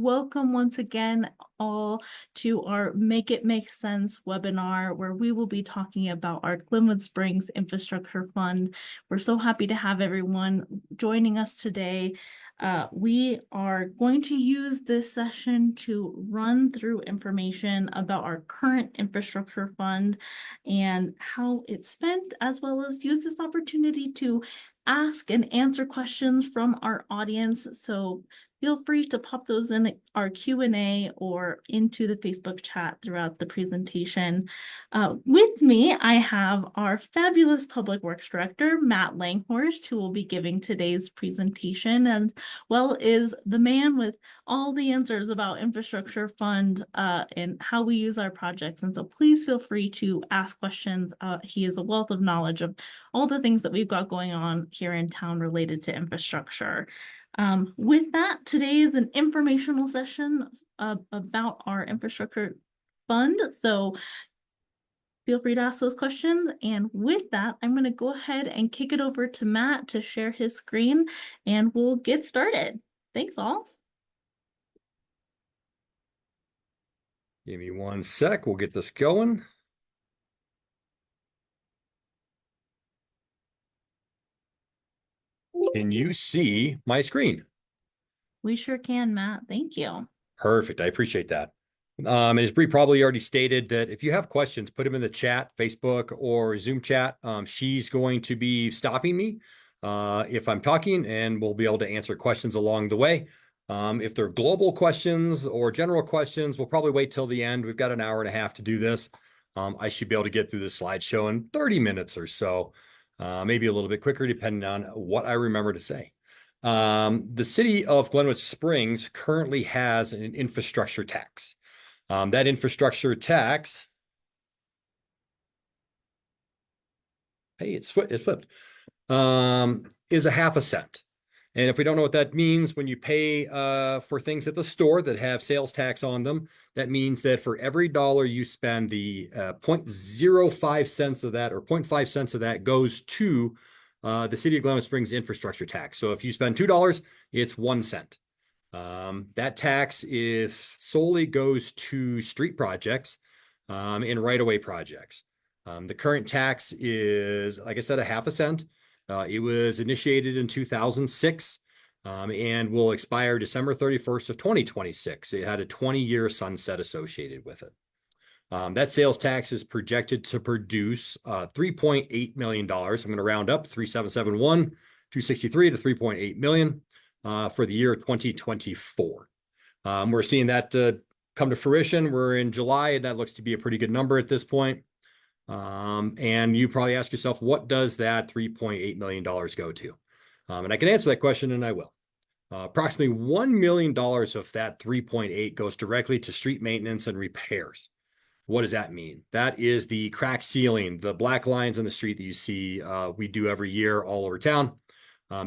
Welcome once again all to our Make It Make Sense webinar, where we will be talking about our Glenwood Springs Infrastructure Fund. We're so happy to have everyone joining us today. We are going to use this session to run through information about our current infrastructure fund and how it's spent, as well as use this opportunity to ask and answer questions from our audience. So feel free to pop those in our Q&A or into the Facebook chat throughout the presentation. With me, I have our fabulous Public Works Director, Matt Langhorst, who will be giving today's presentation, and well is the man with all the answers about infrastructure fund and how we use our projects. And so please feel free to ask questions. He is a wealth of knowledge of all the things that we've got going on here in town related to infrastructure. With that, today is an informational session about our infrastructure fund. So feel free to ask those questions. And with that, I'm going to go ahead and kick it over to Matt to share his screen and we'll get started. Thanks all. Give me one sec. We'll get this going. Can you see my screen? We sure can, Matt. Thank you. Perfect. I appreciate that. As Bree probably already stated, that if you have questions, put them in the chat, Facebook or Zoom chat. She's going to be stopping me if I'm talking, and we'll be able to answer questions along the way. If they're global questions or general questions, we'll probably wait till the end. We've got an hour and a half to do this. I should be able to get through this slideshow in 30 minutes or so. Maybe a little bit quicker, depending on what I remember to say. The city of Glenwood Springs currently has an infrastructure tax. That infrastructure tax, hey, it flipped, is a half a cent. And if we don't know what that means, when you pay for things at the store that have sales tax on them, that means that for every dollar you spend, the 0.05 cents of that, or 0.5 cents of that, goes to the city of Glenwood Springs infrastructure tax. So if you spend $2, it's 1 cent. That tax solely goes to street projects and right-of-way projects. The current tax is, like I said, a half a cent. It was initiated in 2006 and will expire December 31st of 2026. It had a 20-year sunset associated with it. That sales tax is projected to produce $3.8 million. I'm going to round up 3771, 263 to 3.8 million for the year 2024. We're seeing that come to fruition. We're in July, and that looks to be a pretty good number at this point. And you probably ask yourself, what does that $3.8 million go to? And I can answer that question, and I will. Approximately $1 million of that 3.8 goes directly to street maintenance and repairs. What does that mean? That is the crack sealing, the black lines on the street that you see we do every year all over town.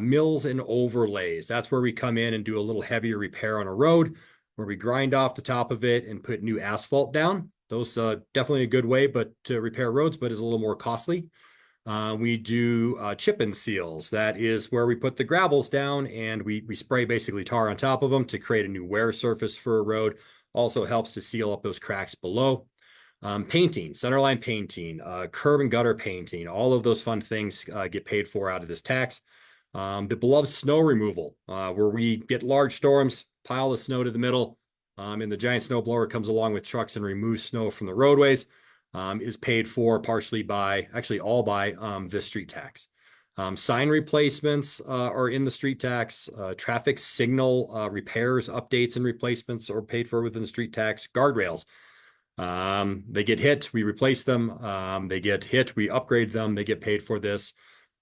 Mills and overlays. That's where we come in and do a little heavier repair on a road, where we grind off the top of it and put new asphalt down. Those definitely a good way, but to repair roads, but is a little more costly. We do chip and seals. That is where we put the gravels down and we spray basically tar on top of them to create a new wear surface for a road. Also helps to seal up those cracks below. Painting, centerline painting, curb and gutter painting, all of those fun things get paid for out of this tax. The beloved snow removal, where we get large storms, pile the snow to the middle, and the giant snow blower comes along with trucks and removes snow from the roadways, is paid for partially by, actually all by, this street tax. Sign replacements are in the street tax. Traffic signal repairs, updates, and replacements are paid for within the street tax. Guardrails, they get hit, we replace them. They get hit, we upgrade them. They get paid for this.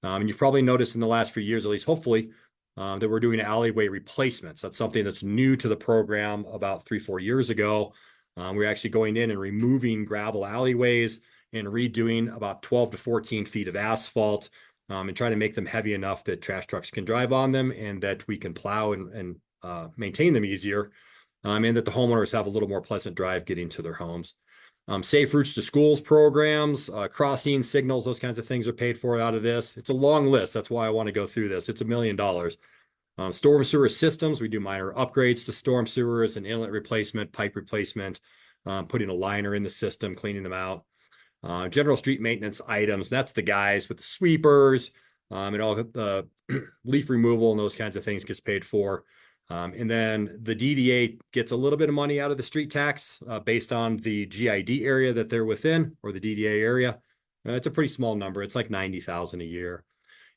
And you've probably noticed in the last few years, at least hopefully, that we're doing alleyway replacements. That's something that's new to the program about 3-4 years ago. We're actually going in and removing gravel alleyways and redoing about 12 to 14 feet of asphalt and trying to make them heavy enough that trash trucks can drive on them and that we can plow and maintain them easier, and that the homeowners have a little more pleasant drive getting to their homes. Safe routes to schools programs, crossing signals, those kinds of things are paid for out of this. It's a long list. That's why I want to go through this. It's $1 million. Storm sewer systems, we do minor upgrades to storm sewers and inlet replacement, pipe replacement, putting a liner in the system, cleaning them out. General street maintenance items, that's the guys with the sweepers, and all the leaf removal and those kinds of things gets paid for. And then the DDA gets a little bit of money out of the street tax based on the GID area that they're within, or the DDA area. It's a pretty small number. It's like $90,000 a year.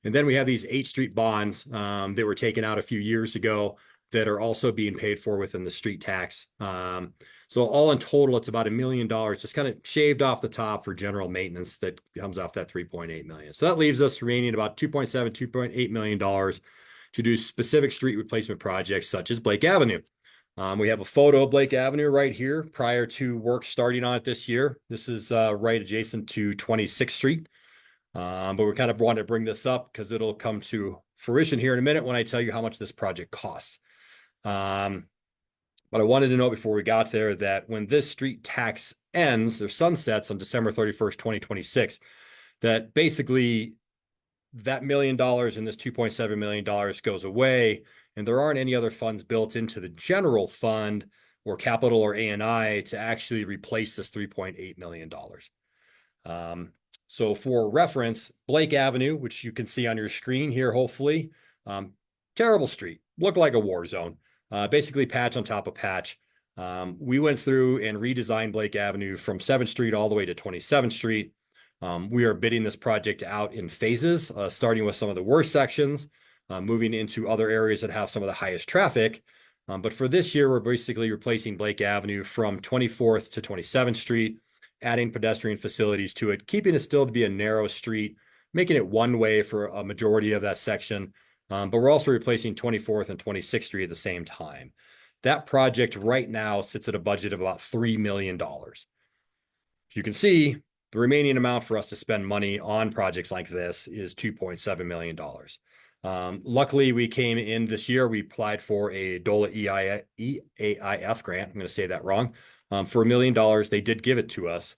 And then we have these 8th Street bonds that were taken out a few years ago that are also being paid for within the street tax. So all in total, it's about $1 million, just kind of shaved off the top for general maintenance that comes off that 3.8 million. So that leaves us remaining about $2.8 million to do specific street replacement projects such as Blake Avenue. We have a photo of Blake Avenue right here prior to work starting on it this year. This is right adjacent to 26th Street. But we kind of wanted to bring this up because it'll come to fruition here in a minute when I tell you how much this project costs. But I wanted to know before we got there that when this street tax ends or sunsets on December 31st, 2026, that basically that $1 million and this $2.7 million goes away, and there aren't any other funds built into the general fund or capital or A&I to actually replace this $3.8 million. So for reference, Blake Avenue, which you can see on your screen here, hopefully, terrible street, looked like a war zone, basically patch on top of patch. We went through and redesigned Blake Avenue from 7th Street all the way to 27th Street. We are bidding this project out in phases, starting with some of the worst sections, moving into other areas that have some of the highest traffic. But for this year, we're basically replacing Blake Avenue from 24th to 27th Street, adding pedestrian facilities to it, keeping it still to be a narrow street, making it one way for a majority of that section. But we're also replacing 24th and 26th Street at the same time. That project right now sits at a budget of about $3 million. You can see the remaining amount for us to spend money on projects like this is $2.7 million. Luckily, we came in this year, we applied for a DOLA EAIF grant. I'm going to say that wrong. For $1 million. They did give it to us,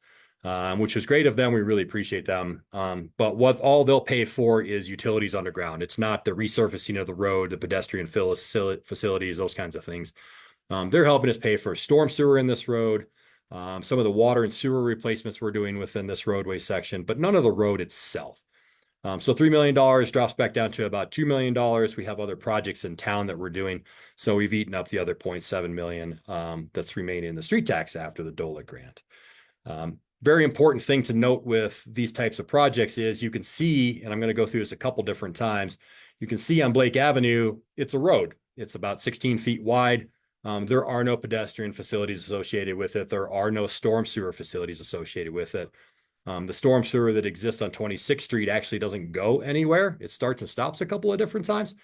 which was great of them. We really appreciate them. But what all they'll pay for is utilities underground. It's not the resurfacing of the road, the pedestrian facilities, those kinds of things. They're helping us pay for storm sewer in this road, some of the water and sewer replacements we're doing within this roadway section, but none of the road itself. So $3 million drops back down to about $2 million. We have other projects in town that we're doing. So we've eaten up the other $0.7 million that's remaining in the street tax after the DOLA grant. Very important thing to note with these types of projects is you can see, and I'm going to go through this a couple different times, you can see on Blake Avenue, it's a road. It's about 16 feet wide. There are no pedestrian facilities associated with it. There are no storm sewer facilities associated with it. The storm sewer that exists on 26th Street actually doesn't go anywhere. It starts and stops a couple of different times.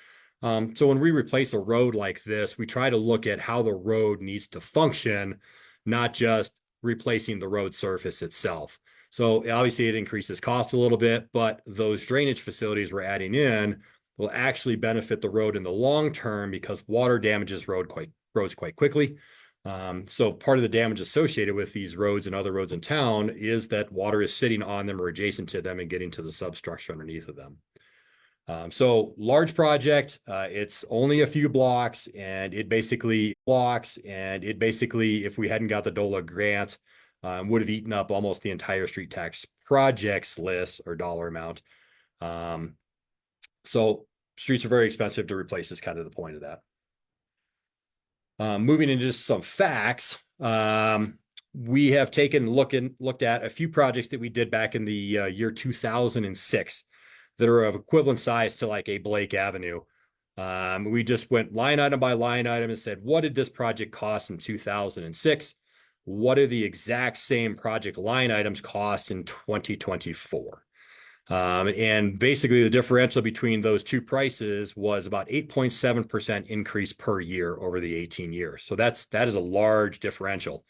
So when we replace a road like this, we try to look at how the road needs to function, not just replacing the road surface itself. So obviously it increases cost a little bit, but those drainage facilities we're adding in will actually benefit the road in the long term because water damages roads quite quickly. So part of the damage associated with these roads and other roads in town is that water is sitting on them or adjacent to them and getting to the substructure underneath of them. So large project, it's only a few blocks and it basically, if we hadn't got the DOLA grant, would have eaten up almost the entire street tax projects list or dollar amount. So streets are very expensive to replace is kind of the point of that. Moving into just some facts, we have looked at a few projects that we did back in the year 2006 that are of equivalent size to like a Blake Avenue. We just went line item by line item and said, what did this project cost in 2006? What are the exact same project line items cost in 2024? And basically the differential between those two prices was about 8.7% increase per year over the 18 years. So that is a large differential.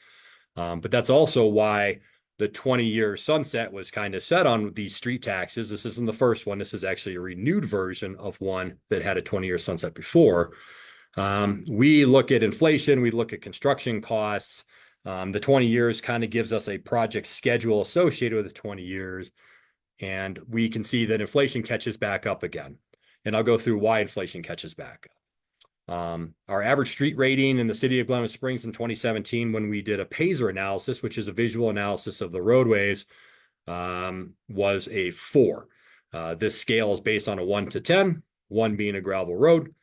But that's also why the 20-year sunset was kind of set on these street taxes. This isn't the first one. This is actually a renewed version of one that had a 20-year sunset before. We look at inflation. We look at construction costs. The 20 years kind of gives us a project schedule associated with the 20 years. And we can see that inflation catches back up again. And I'll go through why inflation catches back up. Our average street rating in the city of Glenwood Springs in 2017, when we did a Paiser analysis, which is a visual analysis of the roadways, was a 4. This scale is based on a 1 to 10, 1 being a gravel road,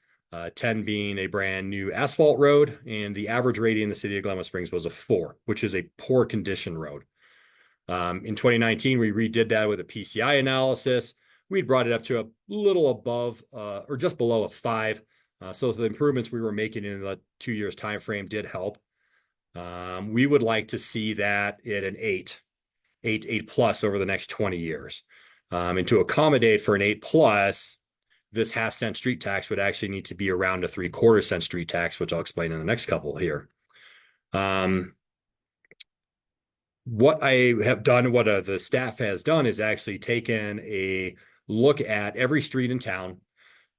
10 being a brand new asphalt road, and the average rating in the city of Glenwood Springs was a 4, which is a poor condition road. In 2019, we redid that with a PCI analysis. We brought it up to a little above or just below a 5. So the improvements we were making in the 2 years time frame did help. We would like to see that at an 8 plus over the next 20 years. And to accommodate for an 8 plus, this half-cent street tax would actually need to be around a 3/4 cent street tax, which I'll explain in the next couple here. What I have done, what the staff has done, is actually taken a look at every street in town,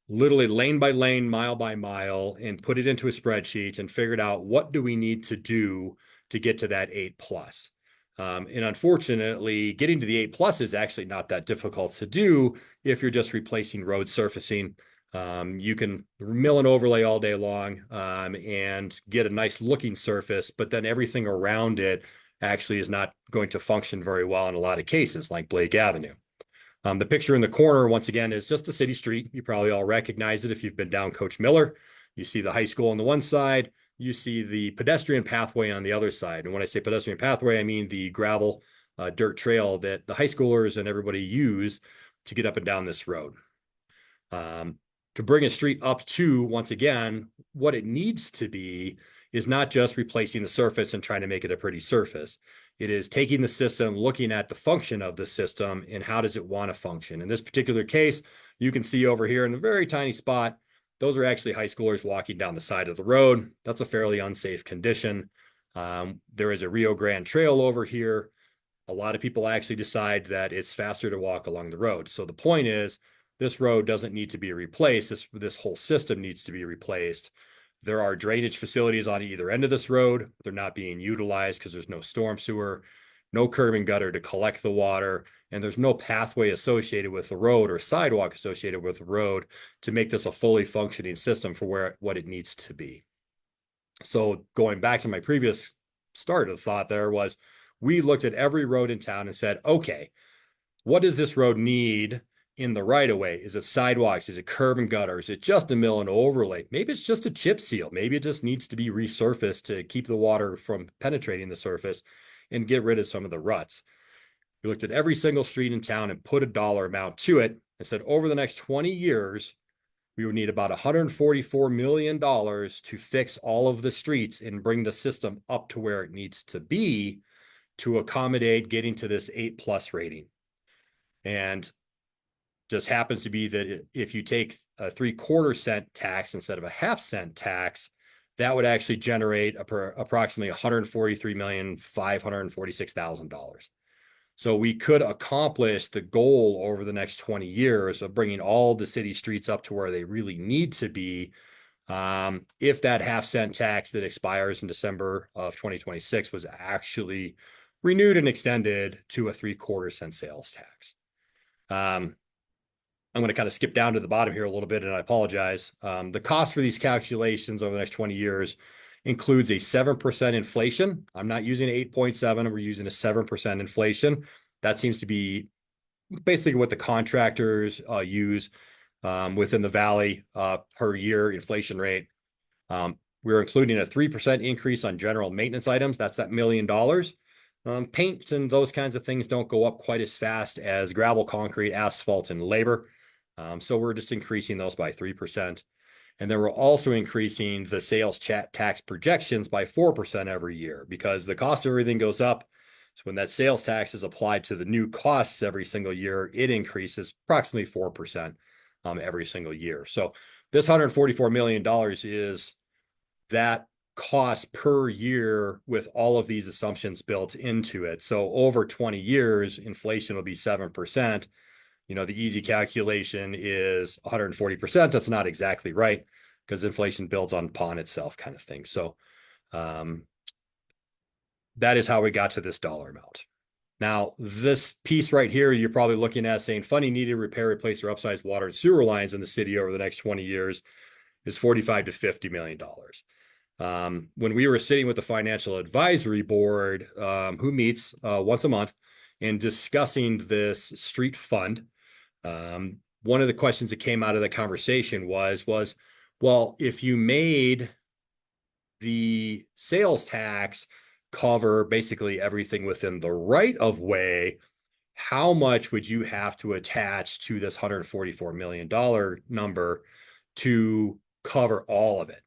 literally lane by lane, mile by mile, and put it into a spreadsheet and figured out what do we need to do to get to that 8 plus. And unfortunately, getting to the 8 plus is actually not that difficult to do if you're just replacing road surfacing. You can mill and overlay all day long and get a nice looking surface, but then everything around it actually is not going to function very well in a lot of cases, like Blake Avenue. The picture in the corner, once again, is just a city street. You probably all recognize it if you've been down Coach Miller. You see the high school on the one side. You see the pedestrian pathway on the other side. And when I say pedestrian pathway, I mean the gravel dirt trail that the high schoolers and everybody use to get up and down this road. To bring a street up to, once again, what it needs to be is not just replacing the surface and trying to make it a pretty surface. It is taking the system, looking at the function of the system and how does it want to function. In this particular case, you can see over here in a very tiny spot, those are actually high schoolers walking down the side of the road. That's a fairly unsafe condition. There is a Rio Grande Trail over here. A lot of people actually decide that it's faster to walk along the road. So the point is, this road doesn't need to be replaced. This whole system needs to be replaced. There are drainage facilities on either end of this road. They're not being utilized because there's no storm sewer, no curb and gutter to collect the water, and there's no pathway associated with the road or sidewalk associated with the road to make this a fully functioning system for what it needs to be. So going back to my previous start of the thought there was, we looked at every road in town and said, okay, what does this road need in the right of way? Is it sidewalks? Is it curb and gutter? Is it just a mill and overlay? Maybe it's just a chip seal. Maybe it just needs to be resurfaced to keep the water from penetrating the surface and get rid of some of the ruts. We looked at every single street in town and put a dollar amount to it and said over the next 20 years, we would need about $144 million to fix all of the streets and bring the system up to where it needs to be to accommodate getting to this 8 plus rating. And just happens to be that if you take a 3/4 cent tax instead of a half-cent tax, that would actually generate approximately $143,546,000. So we could accomplish the goal over the next 20 years of bringing all the city streets up to where they really need to be. If that half-cent tax that expires in December of 2026 was actually renewed and extended to a 3/4 cent sales tax. I'm going to kind of skip down to the bottom here a little bit, and I apologize. The cost for these calculations over the next 20 years includes a 7% inflation. I'm not using 8.7, we're using a 7% inflation. That seems to be basically what the contractors use within the valley per year inflation rate. We're including a 3% increase on general maintenance items. That's that $1 million. Paint and those kinds of things don't go up quite as fast as gravel, concrete, asphalt, and labor. So we're just increasing those by 3%. And then we're also increasing the sales tax projections by 4% every year because the cost of everything goes up. So when that sales tax is applied to the new costs every single year, it increases approximately 4% every single year. So this $144 million is that cost per year with all of these assumptions built into it. So over 20 years, inflation will be 7%. You know, the easy calculation is 140%. That's not exactly right because inflation builds upon itself kind of thing. So that is how we got to this dollar amount. Now, this piece right here, you're probably looking at saying funding needed to repair, replace, or upsize water and sewer lines in the city over the next 20 years. is 45 to $50 million. When we were sitting with the Financial Advisory Board, who meets once a month, and discussing this street fund, one of the questions that came out of the conversation was, well, if you made the sales tax cover basically everything within the right of way, how much would you have to attach to this $144 million number to cover all of it?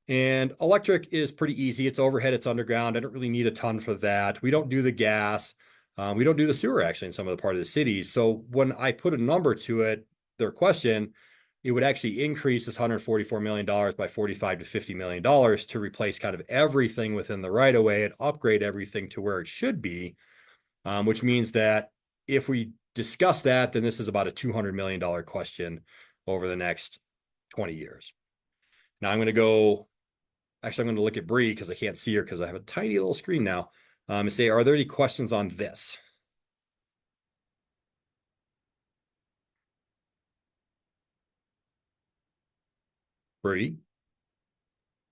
And electric is pretty easy. It's overhead, it's underground. I don't really need a ton for that. We don't do the gas. We don't do the sewer actually in some of the part of the cities. So when I put a number to it, their question, it would actually increase this $144 million by $45 to $50 million to replace kind of everything within the right of way and upgrade everything to where it should be, which means that if we discuss that, then this is about a $200 million question over the next 20 years. Now I'm going to look at Bree because I can't see her because I have a tiny little screen now, and say, are there any questions on this? Bree?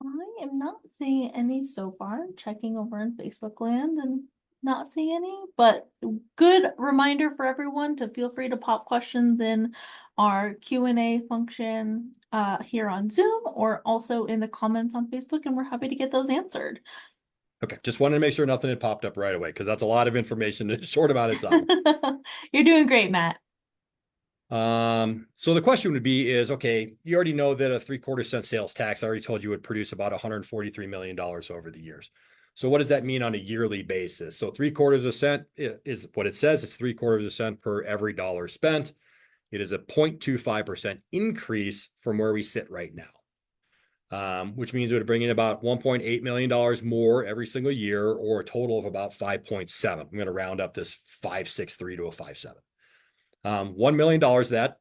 I am not seeing any so far. Checking over in Facebook land and not seeing any, but good reminder for everyone to feel free to pop questions in our Q&A function here on Zoom or also in the comments on Facebook, and we're happy to get those answered. Okay, just wanted to make sure nothing had popped up right away because that's a lot of information in a short amount of time. You're doing great, Matt. So the question would be is, okay, you already know that a 3/4 cent sales tax, I already told you, would produce about $143 million over the years. So what does that mean on a yearly basis? So 3/4 cent is what it says. It's 3/4 cent per every dollar spent. It is a 0.25% increase from where we sit right now, which means it would bring in about $1.8 million more every single year, or a total of about 5.7. I'm going to round up this 563 to a 57. $1 million of that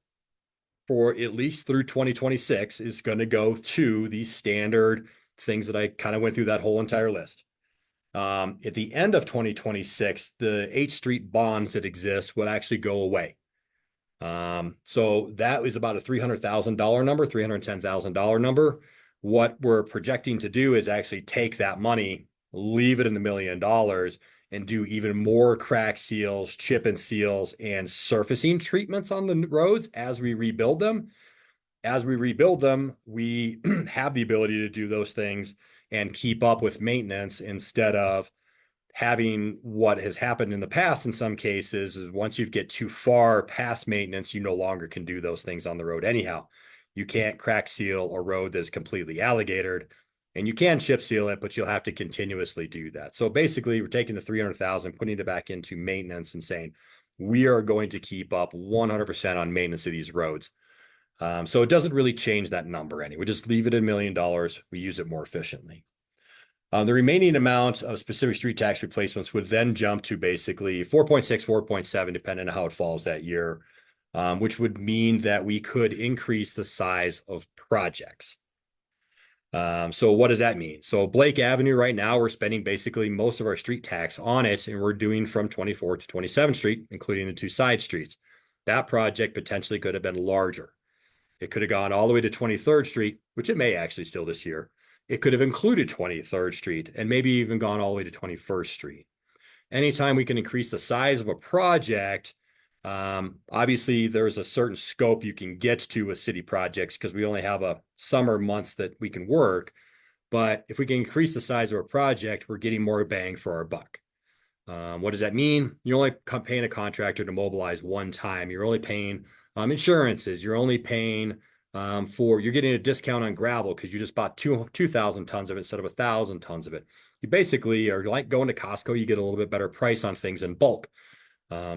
for at least through 2026 is going to go to these standard things that I kind of went through that whole entire list. At the end of 2026, the 8th Street bonds that exist would actually go away. So that was about a $300,000 number, $310,000 number. What we're projecting to do is actually take that money, leave it in the $1 million, and do even more crack seals, chip and seals, and surfacing treatments on the roads as we rebuild them. As we rebuild them, we have the ability to do those things and keep up with maintenance instead of having what has happened in the past in some cases is once you get too far past maintenance, you no longer can do those things on the road anyhow. You can't crack seal a road that's completely alligatored, and you can chip seal it, but you'll have to continuously do that. So basically, we're taking the 300,000, putting it back into maintenance and saying, we are going to keep up 100% on maintenance of these roads. So it doesn't really change that number anyway. We just leave it at $1 million. We use it more efficiently. The remaining amount of specific street tax replacements would then jump to basically 4.6, 4.7, depending on how it falls that year, which would mean that we could increase the size of projects. So what does that mean? So Blake Avenue right now, we're spending basically most of our street tax on it, and we're doing from 24th to 27th Street, including the 2 side streets. That project potentially could have been larger. It could have gone all the way to 23rd Street, which it may actually still this year. It could have included 23rd Street and maybe even gone all the way to 21st Street. Anytime we can increase the size of a project, obviously there's a certain scope you can get to with city projects because we only have a summer months that we can work. But if we can increase the size of a project, we're getting more bang for our buck. What does that mean? You're only paying a contractor to mobilize one time. You're only paying insurances. You're only paying you're getting a discount on gravel because you just bought 2,000 tons of it instead of 1,000 tons of it. You basically are like going to Costco, you get a little bit better price on things in bulk.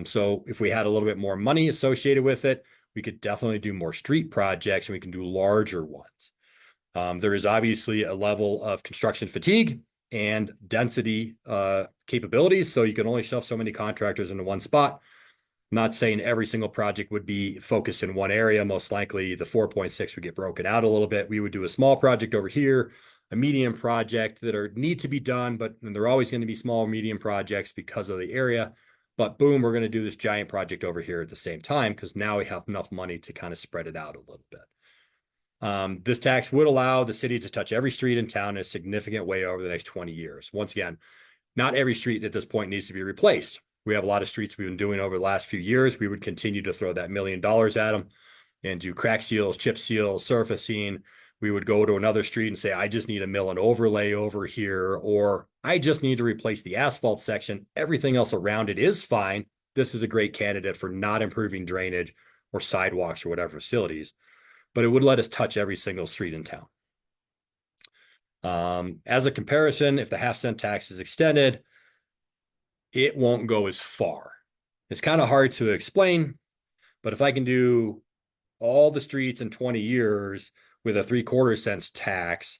So if we had a little bit more money associated with it, we could definitely do more street projects and we can do larger ones. There is obviously a level of construction fatigue and density capabilities. So you can only shove so many contractors into one spot. Not saying every single project would be focused in one area. Most likely the 4.6 would get broken out a little bit. We would do a small project over here, a medium project that need to be done, but they're always going to be small, medium projects because of the area. But boom, we're going to do this giant project over here at the same time because now we have enough money to kind of spread it out a little bit. This tax would allow the city to touch every street in town in a significant way over the next 20 years. Once again, not every street at this point needs to be replaced. We have a lot of streets we've been doing over the last few years. We would continue to throw that $1 million at them and do crack seals, chip seals, surfacing. We would go to another street and say, I just need a mill and overlay over here, or I just need to replace the asphalt section. Everything else around it is fine. This is a great candidate for not improving drainage or sidewalks or whatever facilities, but it would let us touch every single street in town. As a comparison, if the half-cent tax is extended, it won't go as far. It's kind of hard to explain, but if I can do all the streets in 20 years with a 3/4 cents tax,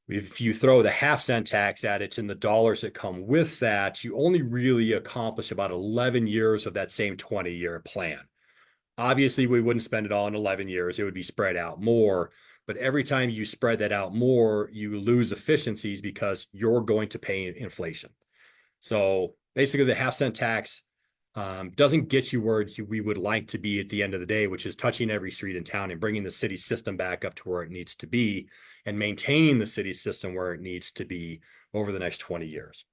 if you throw the half-cent tax at it and the dollars that come with that, you only really accomplish about 11 years of that same 20-year plan. Obviously, we wouldn't spend it all in 11 years. It would be spread out more. But every time you spread that out more, you lose efficiencies because you're going to pay inflation. So basically, the half-cent tax doesn't get you where we would like to be at the end of the day, which is touching every street in town and bringing the city system back up to where it needs to be and maintaining the city system where it needs to be over the next 20 years.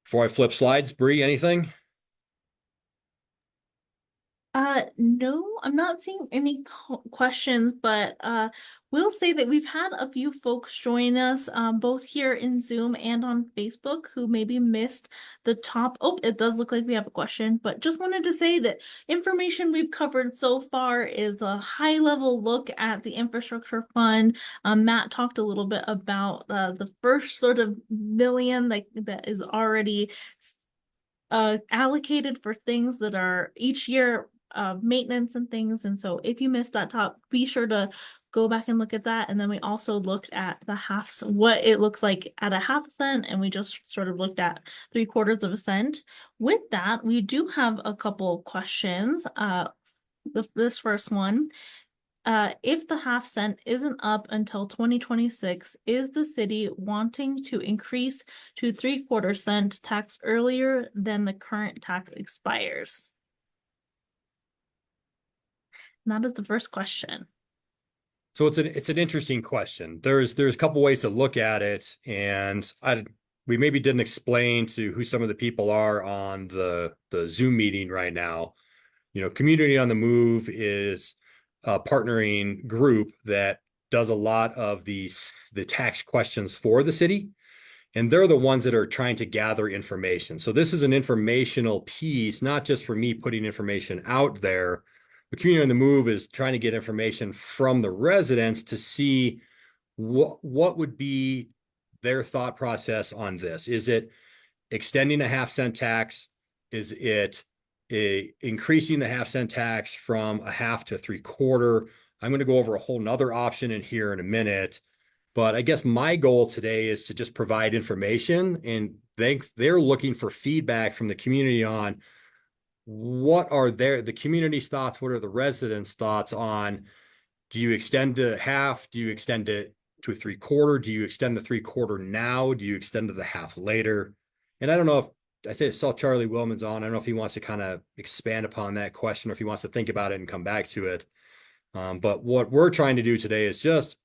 Before I flip slides, Bree, anything? No, I'm not seeing any questions, but we'll say that we've had a few folks join us, both here in Zoom and on Facebook, who maybe missed the top. Oh, it does look like we have a question, but just wanted to say that information we've covered so far is a high-level look at the infrastructure fund. Matt talked a little bit about the first sort of million that is already allocated for things that are each year maintenance and things. And so if you missed that talk, be sure to go back and look at that. And then we also looked at the what it looks like at a half cent, and we just sort of looked at 3/4 of a cent. With that, we do have a couple questions. This first one. If the half cent isn't up until 2026, is the city wanting to increase to 3/4 cent tax earlier than the current tax expires? And that is the first question. So it's an interesting question. There's a couple ways to look at it, and we maybe didn't explain to who some of the people are on the Zoom meeting right now. You know, Community on the Move is a partnering group that does a lot of the tax questions for the city, and they're the ones that are trying to gather information. So this is an informational piece, not just for me putting information out there. The Community on the Move is trying to get information from the residents to see what would be their thought process on this. Is it extending a half-cent tax? Is it increasing the half-cent tax from a half to 3/4? I'm going to go over a whole nother option in here in a minute. But I guess my goal today is to just provide information, and they're looking for feedback from the community on what are the community's thoughts, what are the residents' thoughts on, do you extend to half? Do you extend it to a 3/4? Do you extend the 3/4 now? Do you extend to the half later? And I don't know if, I think I saw Charlie Wilman's on. I don't know if he wants to kind of expand upon that question or if he wants to think about it and come back to it. But what we're trying to do today is just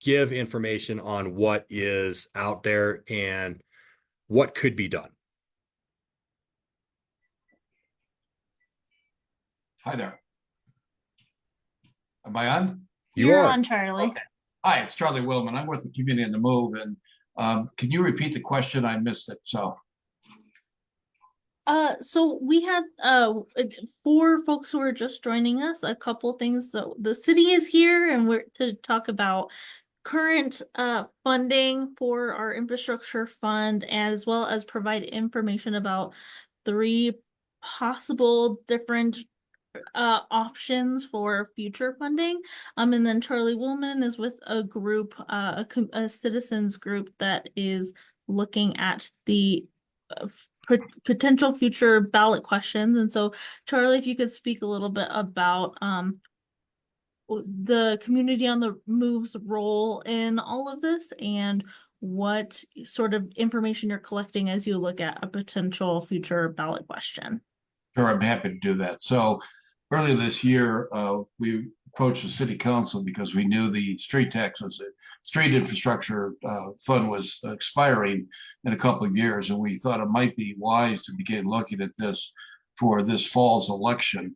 give information on what is out there and what could be done. Hi there. Am I on? You're are on, Charlie. Okay. Hi, it's Charlie Willman. I'm with the Community on the Move. And can you repeat the question? I missed it. So we had for folks who are just joining us, a couple things. So the city is here, and we're to talk about current funding for our infrastructure fund, as well as provide information about 3 possible different options for future funding. And then Charlie Woolman is with a group, a citizens group that is looking at the potential future ballot questions. And so, Charlie, if you could speak a little bit about the Community on the Move's role in all of this, and what sort of information you're collecting as you look at a potential future ballot question. Sure, I'm happy to do that. So earlier this year, we approached the city council because we knew the street infrastructure fund was expiring in a couple of years, and we thought it might be wise to begin looking at this for this fall's election.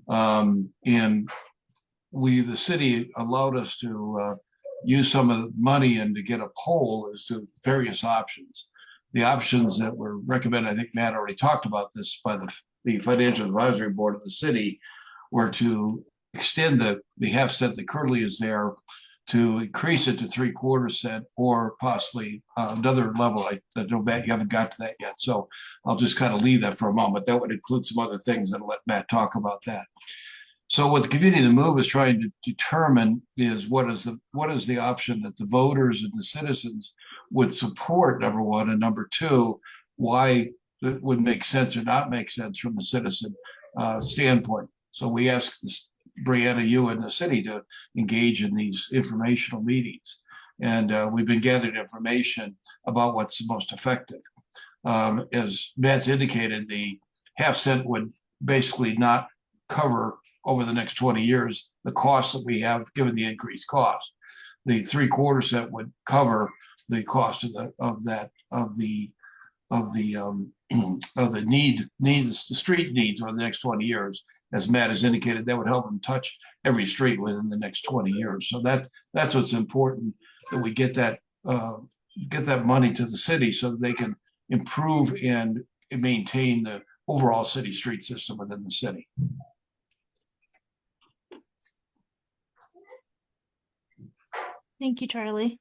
And the city allowed us to use some of the money and to get a poll as to various options. The options that were recommended, I think Matt already talked about this, by the Financial Advisory Board of the city, were to extend the half cent that currently is there, to increase it to 3/4 cent, or possibly another level. I know, Matt, you haven't got to that yet, so I'll just kind of leave that for a moment. That would include some other things, and I'll let Matt talk about that. So what the Community of the Move is trying to determine is what is the option that the voters and the citizens would support, number one, and number two, why it would make sense or not make sense from the citizen standpoint. So we asked Brianna, you and the city to engage in these informational meetings. And we've been gathering information about what's the most effective. As Matt's indicated, the half cent would basically not cover over the next 20 years the costs that we have given the increased cost. The 3/4 cent would cover the cost of the street needs over the next 20 years. As Matt has indicated, that would help them touch every street within the next 20 years. So that's what's important, that we get that money to the city so that they can improve and maintain the overall city street system within the city. Thank you, Charlie.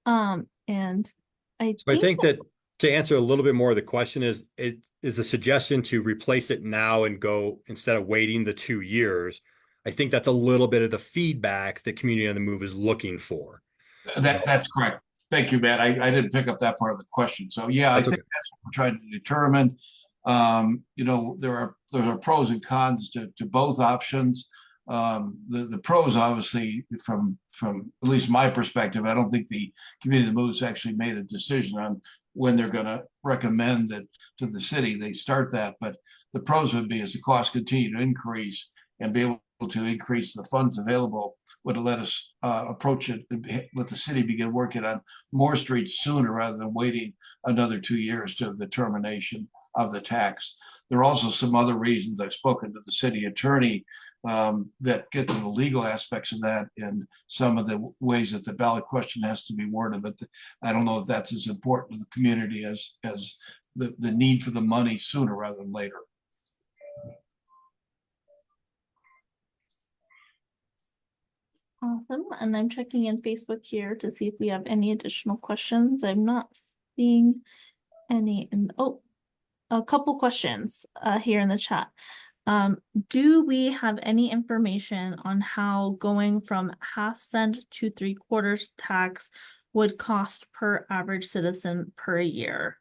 And I think that to answer a little bit more of the question is the suggestion to replace it now and go, instead of waiting the 2 years. I think that's a little bit of the feedback that Community on the Move is looking for. That's correct. Thank you, Matt. I didn't pick up that part of the question. So yeah, I think that's what we're trying to determine. There are pros and cons to both options. The pros, obviously, from at least my perspective, I don't think the Community of the Move's actually made a decision on when they're going to recommend that to the city. They start that, but the pros would be, as the costs continue to increase and be able to increase the funds available, would let us approach it and let the city begin working on more streets sooner rather than waiting another 2 years to the termination of the tax. There are also some other reasons. I've spoken to the city attorney that get to the legal aspects of that and some of the ways that the ballot question has to be worded, but I don't know if that's as important to the community as the need for the money sooner rather than later. Awesome. And I'm checking in Facebook here to see if we have any additional questions. I'm not seeing any. A couple questions here in the chat. Do we have any information on how going from half cent to 3/4 tax would cost per average citizen per year?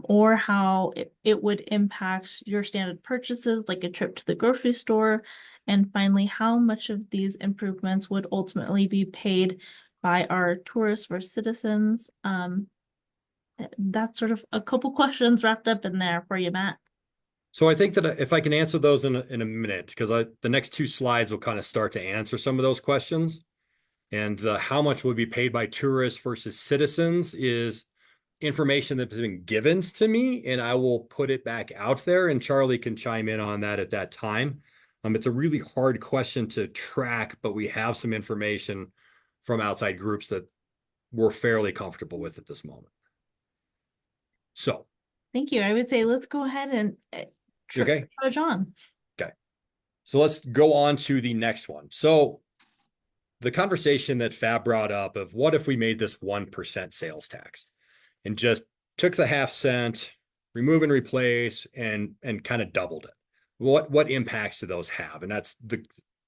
Or how it would impact your standard purchases, like a trip to the grocery store? And finally, how much of these improvements would ultimately be paid by our tourists versus citizens? That's sort of a couple questions wrapped up in there for you, Matt. So I think that if I can answer those in a minute, because the next 2 slides will kind of start to answer some of those questions. And how much would be paid by tourists versus citizens is information that has been given to me, and I will put it back out there, and Charlie can chime in on that at that time. It's a really hard question to track, but we have some information from outside groups that we're fairly comfortable with at this moment. So thank you. I would say let's go ahead and trudge on. Okay. So let's go on to the next one. So the conversation that Fab brought up of what if we made this 1% sales tax and just took the half cent, remove and replace, and kind of doubled it. What impacts do those have? And that's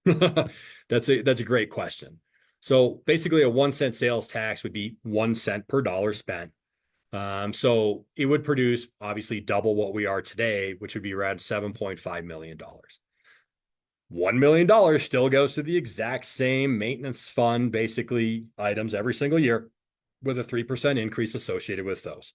a great question. So basically a 1 cent sales tax would be 1 cent per dollar spent. So it would produce obviously double what we are today, which would be around $7.5 million. $1 million still goes to the exact same maintenance fund, basically items every single year, with a 3% increase associated with those.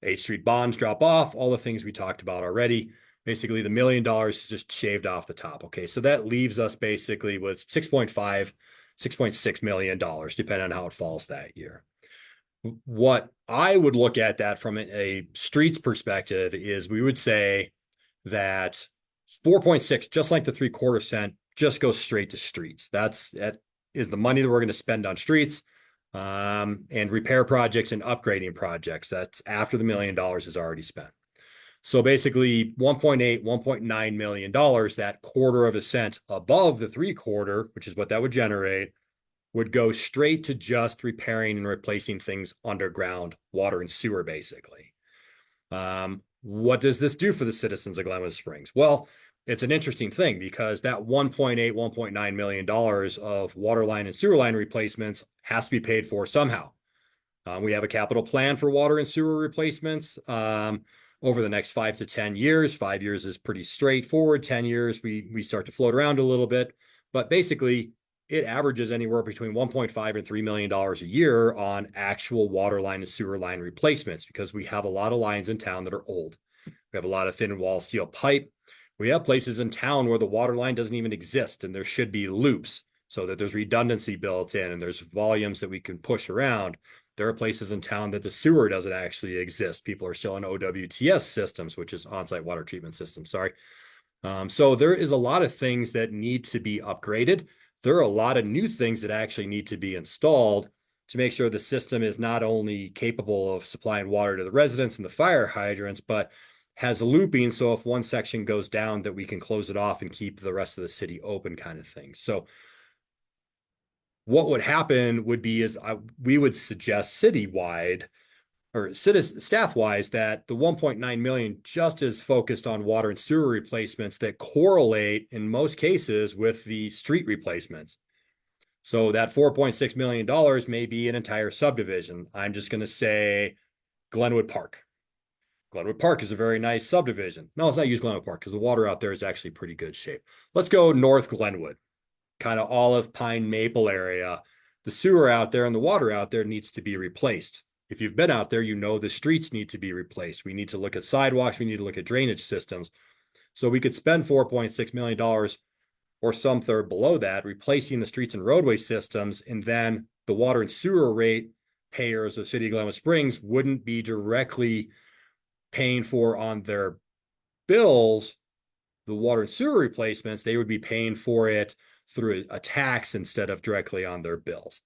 H Street bonds drop off, all the things we talked about already. Basically, the $1 million is just shaved off the top. Okay, so that leaves us basically with $6.6 million, depending on how it falls that year. What I would look at that from a streets perspective is we would say that 4.6, just like the 3/4 cent, just goes straight to streets. That is the money that we're going to spend on streets and repair projects and upgrading projects. That's after the $1 million is already spent. So basically 1.9 million dollars, that 1/4 cent above the 3/4, which is what that would generate, would go straight to just repairing and replacing things underground, water and sewer, basically. What does this do for the citizens of Glenwood Springs? Well, it's an interesting thing because that 1.9 million dollars of water line and sewer line replacements has to be paid for somehow. We have a capital plan for water and sewer replacements over the next 5 to 10 years. 5 years is pretty straightforward. 10 years, we start to float around a little bit, but basically it averages anywhere between $1.5 and $3 million a year on actual water line and sewer line replacements, because we have a lot of lines in town that are old. We have a lot of thin wall steel pipe. We have places in town where the water line doesn't even exist, and there should be loops so that there's redundancy built in and there's volumes that we can push around. There are places in town that the sewer doesn't actually exist. People are still in OWTS systems, which is on-site water treatment systems, sorry. So there is a lot of things that need to be upgraded. There are a lot of new things that actually need to be installed to make sure the system is not only capable of supplying water to the residents and the fire hydrants, but has looping, so if one section goes down, that we can close it off and keep the rest of the city open, kind of thing. So what would happen would be we would suggest citywide or staff-wise that the 1.9 million just is focused on water and sewer replacements that correlate in most cases with the street replacements. So that $4.6 million may be an entire subdivision. I'm just going to say Glenwood Park. Glenwood Park is a very nice subdivision. No, let's not use Glenwood Park because the water out there is actually pretty good shape. Let's go North Glenwood, kind of olive, pine, maple area. The sewer out there and the water out there needs to be replaced. If you've been out there, you know the streets need to be replaced. We need to look at sidewalks. We need to look at drainage systems. So we could spend $4.6 million or some third below that, replacing the streets and roadway systems, and then the water and sewer rate payers of the city of Glenwood Springs wouldn't be directly paying for on their bills the water and sewer replacements. They would be paying for it through a tax instead of directly on their bills.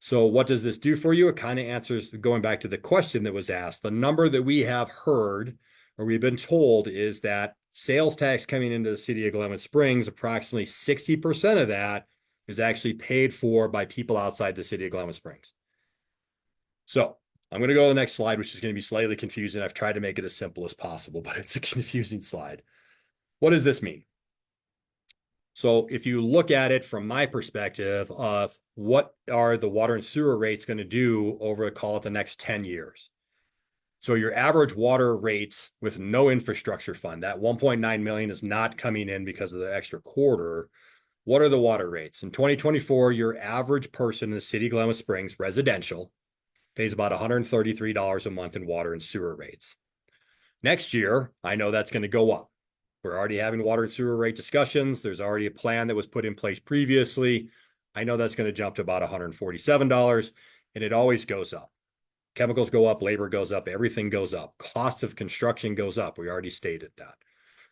So what does this do for you? It kind of answers, going back to the question that was asked, the number that we have heard or we've been told is that sales tax coming into the city of Glenwood Springs, approximately 60% of that is actually paid for by people outside the city of Glenwood Springs. So I'm going to go to the next slide, which is going to be slightly confusing. I've tried to make it as simple as possible, but it's a confusing slide. What does this mean? So if you look at it from my perspective of what are the water and sewer rates going to do over, call it, the next 10 years. So your average water rates with no infrastructure fund, that 1.9 million is not coming in because of the extra 1/4. What are the water rates? In 2024, your average person in the city of Glenwood Springs, residential, pays about $133 a month in water and sewer rates. Next year, I know that's going to go up. We're already having water and sewer rate discussions. There's already a plan that was put in place previously. I know that's going to jump to about $147, and it always goes up. Chemicals go up, labor goes up, everything goes up. Cost of construction goes up. We already stated that.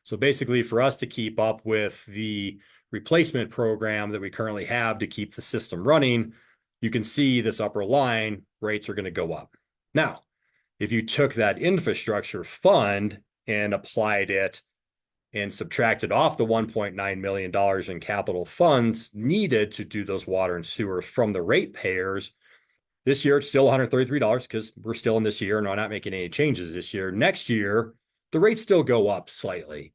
So basically, for us to keep up with the replacement program that we currently have to keep the system running, you can see this upper line, rates are going to go up. Now, if you took that infrastructure fund and applied it and subtracted off the $1.9 million in capital funds needed to do those water and sewer from the ratepayers, this year it's still $133 because we're still in this year and we're not making any changes this year. Next year, the rates still go up slightly,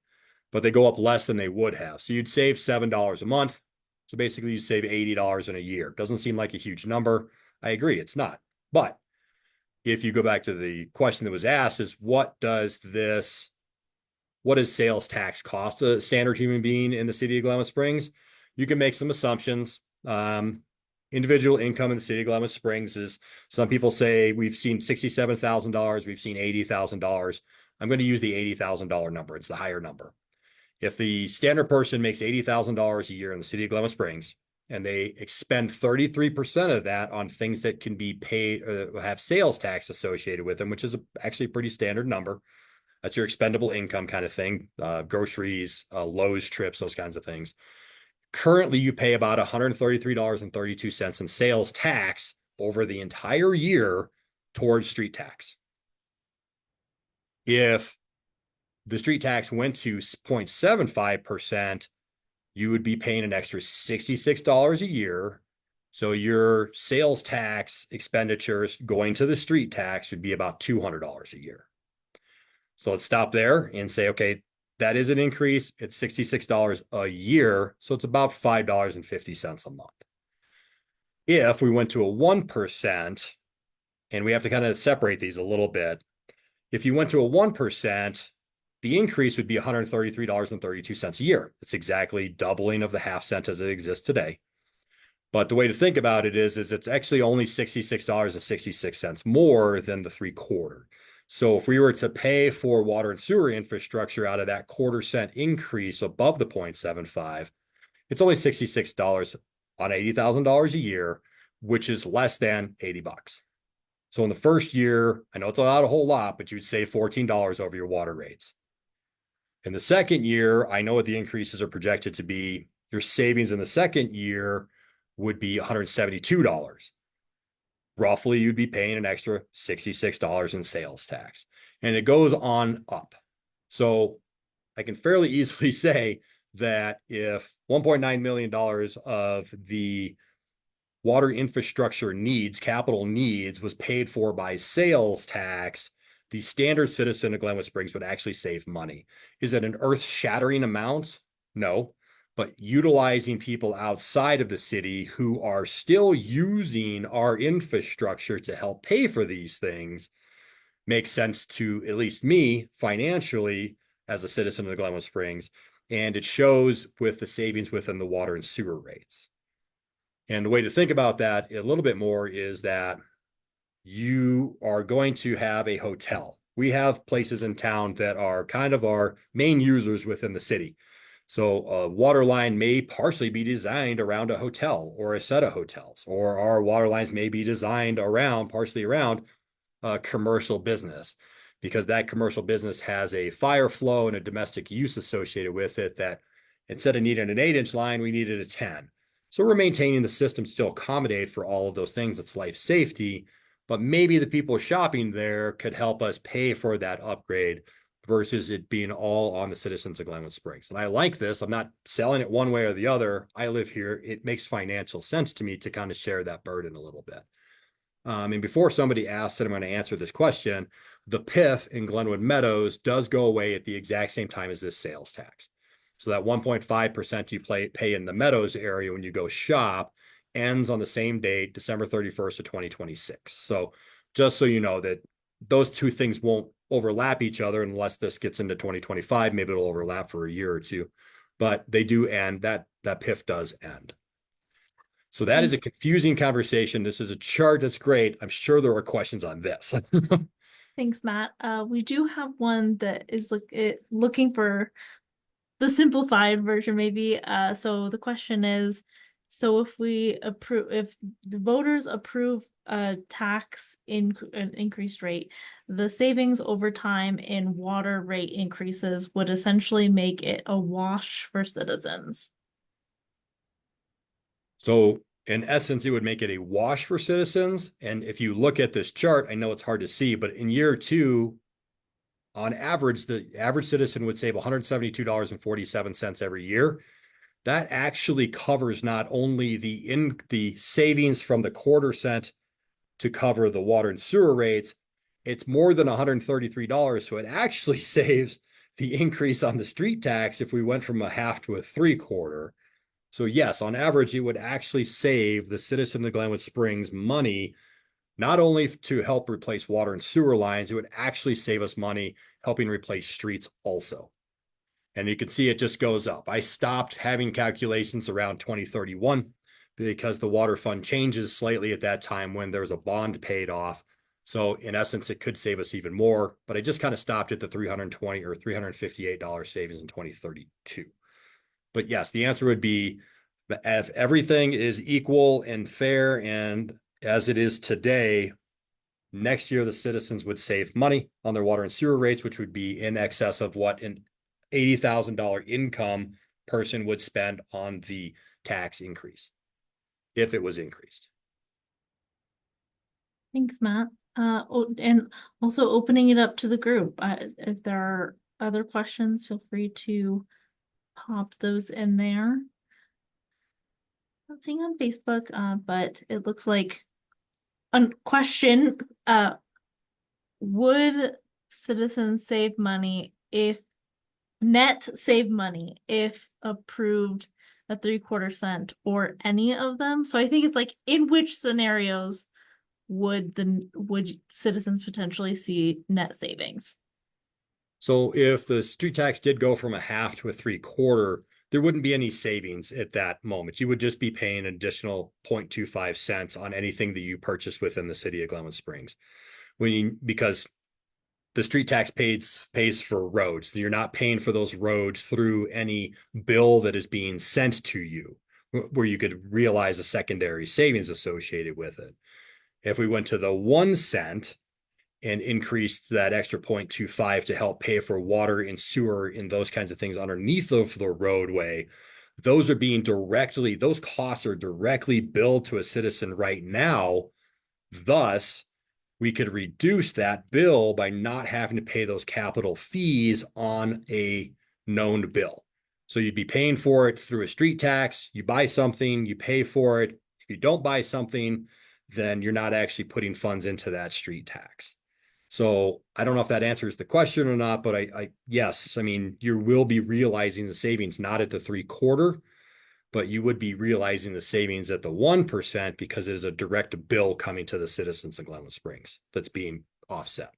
but they go up less than they would have. So you'd save $7 a month. So basically you save $80 in a year. Doesn't seem like a huge number. I agree, it's not. But if you go back to the question that was asked, is what does sales tax cost a standard human being in the city of Glenwood Springs? You can make some assumptions. Individual income in the city of Glenwood Springs is, some people say we've seen $67,000, we've seen $80,000. I'm going to use the $80,000 number. It's the higher number. If the standard person makes $80,000 a year in the city of Glenwood Springs, and they expend 33% of that on things that can be paid or have sales tax associated with them, which is actually a pretty standard number. That's your expendable income kind of thing, groceries, Lowe's trips, those kinds of things. Currently, you pay about $133.32 in sales tax over the entire year towards street tax. If the street tax went to 0.75%, you would be paying an extra $66 a year. So your sales tax expenditures going to the street tax would be about $200 a year. So let's stop there and say, okay, that is an increase. It's $66 a year. So it's about $5.50 a month. If we went to a 1%, and we have to kind of separate these a little bit. If you went to a 1%, the increase would be $133.32 a year. It's exactly doubling of the half cent as it exists today. But the way to think about it is it's actually only $66.66 more than the 3/4. So if we were to pay for water and sewer infrastructure out of that 1/4 cent increase above the 0.75, it's only $66 on $80,000 a year, which is less than $80. So in the first year, I know it's not a whole lot, but you would save $14 over your water rates. In the second year, I know what the increases are projected to be. Your savings in the second year would be $172. Roughly, you'd be paying an extra $66 in sales tax. And it goes on up. So I can fairly easily say that if $1.9 million of the water infrastructure needs, capital needs, was paid for by sales tax, the standard citizen of Glenwood Springs would actually save money. Is it an earth-shattering amount? No. But utilizing people outside of the city who are still using our infrastructure to help pay for these things makes sense to at least me financially as a citizen of Glenwood Springs. And it shows with the savings within the water and sewer rates. And the way to think about that a little bit more is that you are going to have a hotel. We have places in town that are kind of our main users within the city. So a water line may partially be designed around a hotel or a set of hotels, or our water lines may be designed partially around a commercial business, because that commercial business has a fire flow and a domestic use associated with it that instead of needing an 8-inch line, we needed a 10. So we're maintaining the system still accommodate for all of those things. It's life safety, but maybe the people shopping there could help us pay for that upgrade versus it being all on the citizens of Glenwood Springs. And I like this. I'm not selling it one way or the other. I live here. It makes financial sense to me to kind of share that burden a little bit. And before somebody asks that I'm going to answer this question, the PIF in Glenwood Meadows does go away at the exact same time as this sales tax. So that 1.5% you pay in the Meadows area when you go shop ends on the same date, December 31st of 2026. So just so you know that those two things won't overlap each other unless this gets into 2025. Maybe it'll overlap for a year or two, but they do end. That PIF does end. So that is a confusing conversation. This is a chart that's great. I'm sure there are questions on this. Thanks, Matt. We do have one that is looking for the simplified version, maybe. So the question is, so if the voters approve a tax an increased rate, the savings over time in water rate increases would essentially make it a wash for citizens. So in essence, it would make it a wash for citizens. And if you look at this chart, I know it's hard to see, but in year 2, on average, the average citizen would save $172.47 every year. That actually covers not only the savings from the 1/4 cent to cover the water and sewer rates, it's more than $133. So it actually saves the increase on the street tax if we went from a 1/2 to a 3/4. So yes, on average, it would actually save the citizen of Glenwood Springs money, not only to help replace water and sewer lines, it would actually save us money helping replace streets also. And you can see it just goes up. I stopped having calculations around 2031 because the water fund changes slightly at that time when there's a bond paid off So in essence, it could save us even more, but I just kind of stopped at the $320 or $358 savings in 2032. But yes, the answer would be if everything is equal and fair and as it is today, next year the citizens would save money on their water and sewer rates, which would be in excess of what an $80,000 income person would spend on the tax increase, if it was increased. Thanks, Matt. And also opening it up to the group. If there are other questions, feel free to pop those in there. Not seeing on Facebook, but it looks like a question, would citizens save money if approved a 3/4 cent or any of them? So I think it's like, in which scenarios would citizens potentially see net savings? So if the street tax did go from a half to a 3/4, there wouldn't be any savings at that moment. You would just be paying an additional 0.25 cents on anything that you purchase within the city of Glenwood Springs. Because the street tax pays for roads. You're not paying for those roads through any bill that is being sent to you, where you could realize a secondary savings associated with it. If we went to the 1 cent and increased that extra 0.25 to help pay for water and sewer and those kinds of things underneath of the roadway, those costs are directly billed to a citizen right now. Thus, we could reduce that bill by not having to pay those capital fees on a known bill. So you'd be paying for it through a street tax. You buy something, you pay for it. If you don't buy something, then you're not actually putting funds into that street tax. So I don't know if that answers the question or not, but yes, I mean, you will be realizing the savings, not at the 3/4, but you would be realizing the savings at the 1% because it is a direct bill coming to the citizens of Glenwood Springs that's being offset.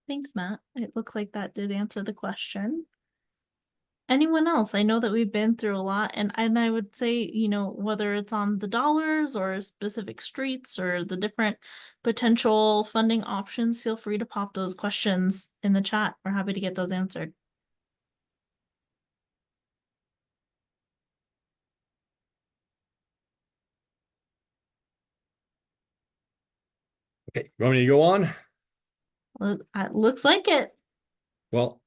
Thanks, Matt. It looks like that did answer the question. Anyone else? I know that we've been through a lot, and I would say, whether it's on the dollars or specific streets or the different potential funding options, feel free to pop those questions in the chat. We're happy to get those answered. Okay, you want me to go on? It looks like it. Well,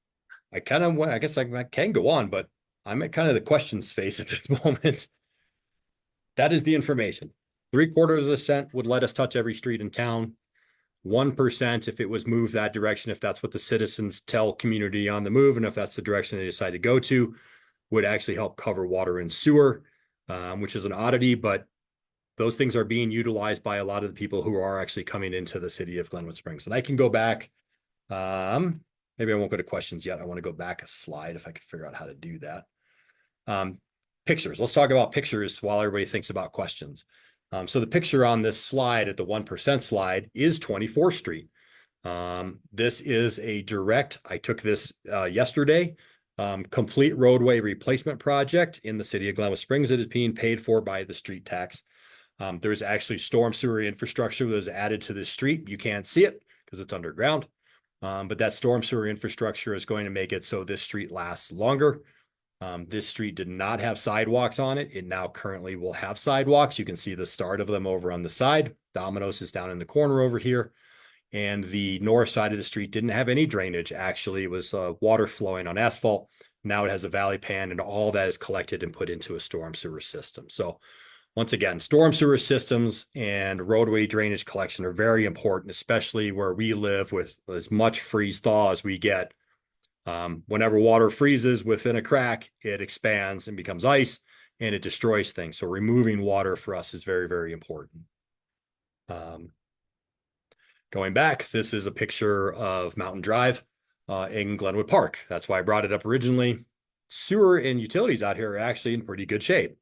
I guess I can go on, but I'm at kind of the questions phase at this moment. That is the information. 3/4 of a cent would let us touch every street in town. 1% if it was moved that direction, if that's what the citizens tell community on the move, and if that's the direction they decide to go to, would actually help cover water and sewer, which is an oddity, but those things are being utilized by a lot of the people who are actually coming into the city of Glenwood Springs. And I can go back. Maybe I won't go to questions yet. I want to go back a slide if I could figure out how to do that. Pictures. Let's talk about pictures while everybody thinks about questions. So the picture on this slide at the 1% slide is 24th Street. This is a direct, I took this yesterday, complete roadway replacement project in the city of Glenwood Springs that is being paid for by the street tax. There's actually storm sewer infrastructure that was added to this street. You can't see it because it's underground. But that storm sewer infrastructure is going to make it so this street lasts longer. This street did not have sidewalks on it. It now currently will have sidewalks. You can see the start of them over on the side. Domino's is down in the corner over here. And the north side of the street didn't have any drainage. Actually, it was water flowing on asphalt. Now it has a valley pan, and all that is collected and put into a storm sewer system. So once again, storm sewer systems and roadway drainage collection are very important, especially where we live with as much freeze thaw as we get. Whenever water freezes within a crack, it expands and becomes ice, and it destroys things. So removing water for us is very, very important. Going back, this is a picture of Mountain Drive in Glenwood Park. That's why I brought it up originally. Sewer and utilities out here are actually in pretty good shape.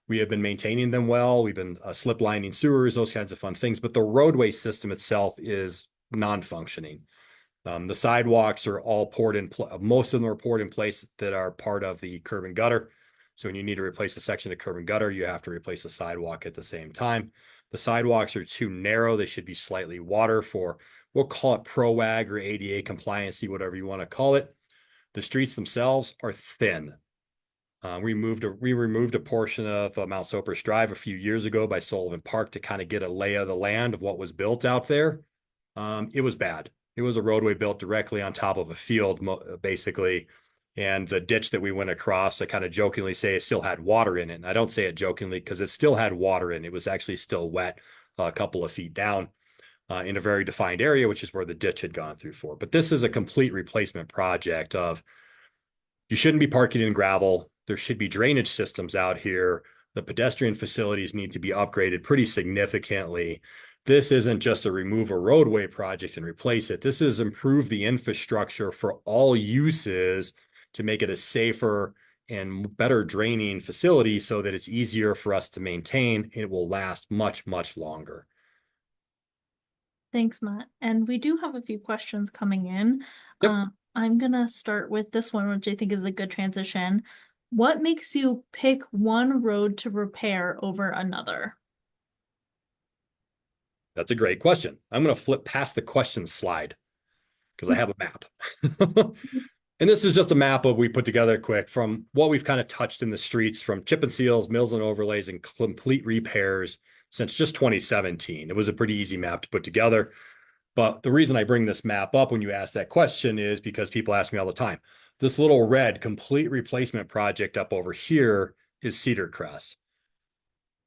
We have been maintaining them well. We've been slip lining sewers, those kinds of fun things, but the roadway system itself is non-functioning. The sidewalks are all poured in, most of them are poured in place that are part of the curb and gutter. So when you need to replace a section of curb and gutter, you have to replace the sidewalk at the same time. The sidewalks are too narrow. They should be slightly wider for, we'll call it ProWag or ADA compliancy, whatever you want to call it. The streets themselves are thin. We removed a portion of Mount Sopris Drive a few years ago by Sullivan Park to kind of get a lay of the land of what was built out there. It was bad. It was a roadway built directly on top of a field, basically. And the ditch that we went across, I kind of jokingly say it still had water in it. And I don't say it jokingly because it still had water in it. It was actually still wet a couple of feet down in a very defined area, which is where the ditch had gone through for. But this is a complete replacement project of, you shouldn't be parking in gravel. There should be drainage systems out here. The pedestrian facilities need to be upgraded pretty significantly. This isn't just a remove a roadway project and replace it. This is improve the infrastructure for all uses to make it a safer and better draining facility so that it's easier for us to maintain. It will last much, much longer. Thanks, Matt. And we do have a few questions coming in. Yep. I'm gonna start with this one, which I think is a good transition. What makes you pick one road to repair over another? That's a great question. I'm going to flip past the question slide because I have a map. And this is just a map of we put together quick from what we've kind of touched in the streets, from chip and seals, mills and overlays, and complete repairs since just 2017. It was a pretty easy map to put together. But the reason I bring this map up when you ask that question is because people ask me all the time. This little red complete replacement project up over here is Cedar Crest.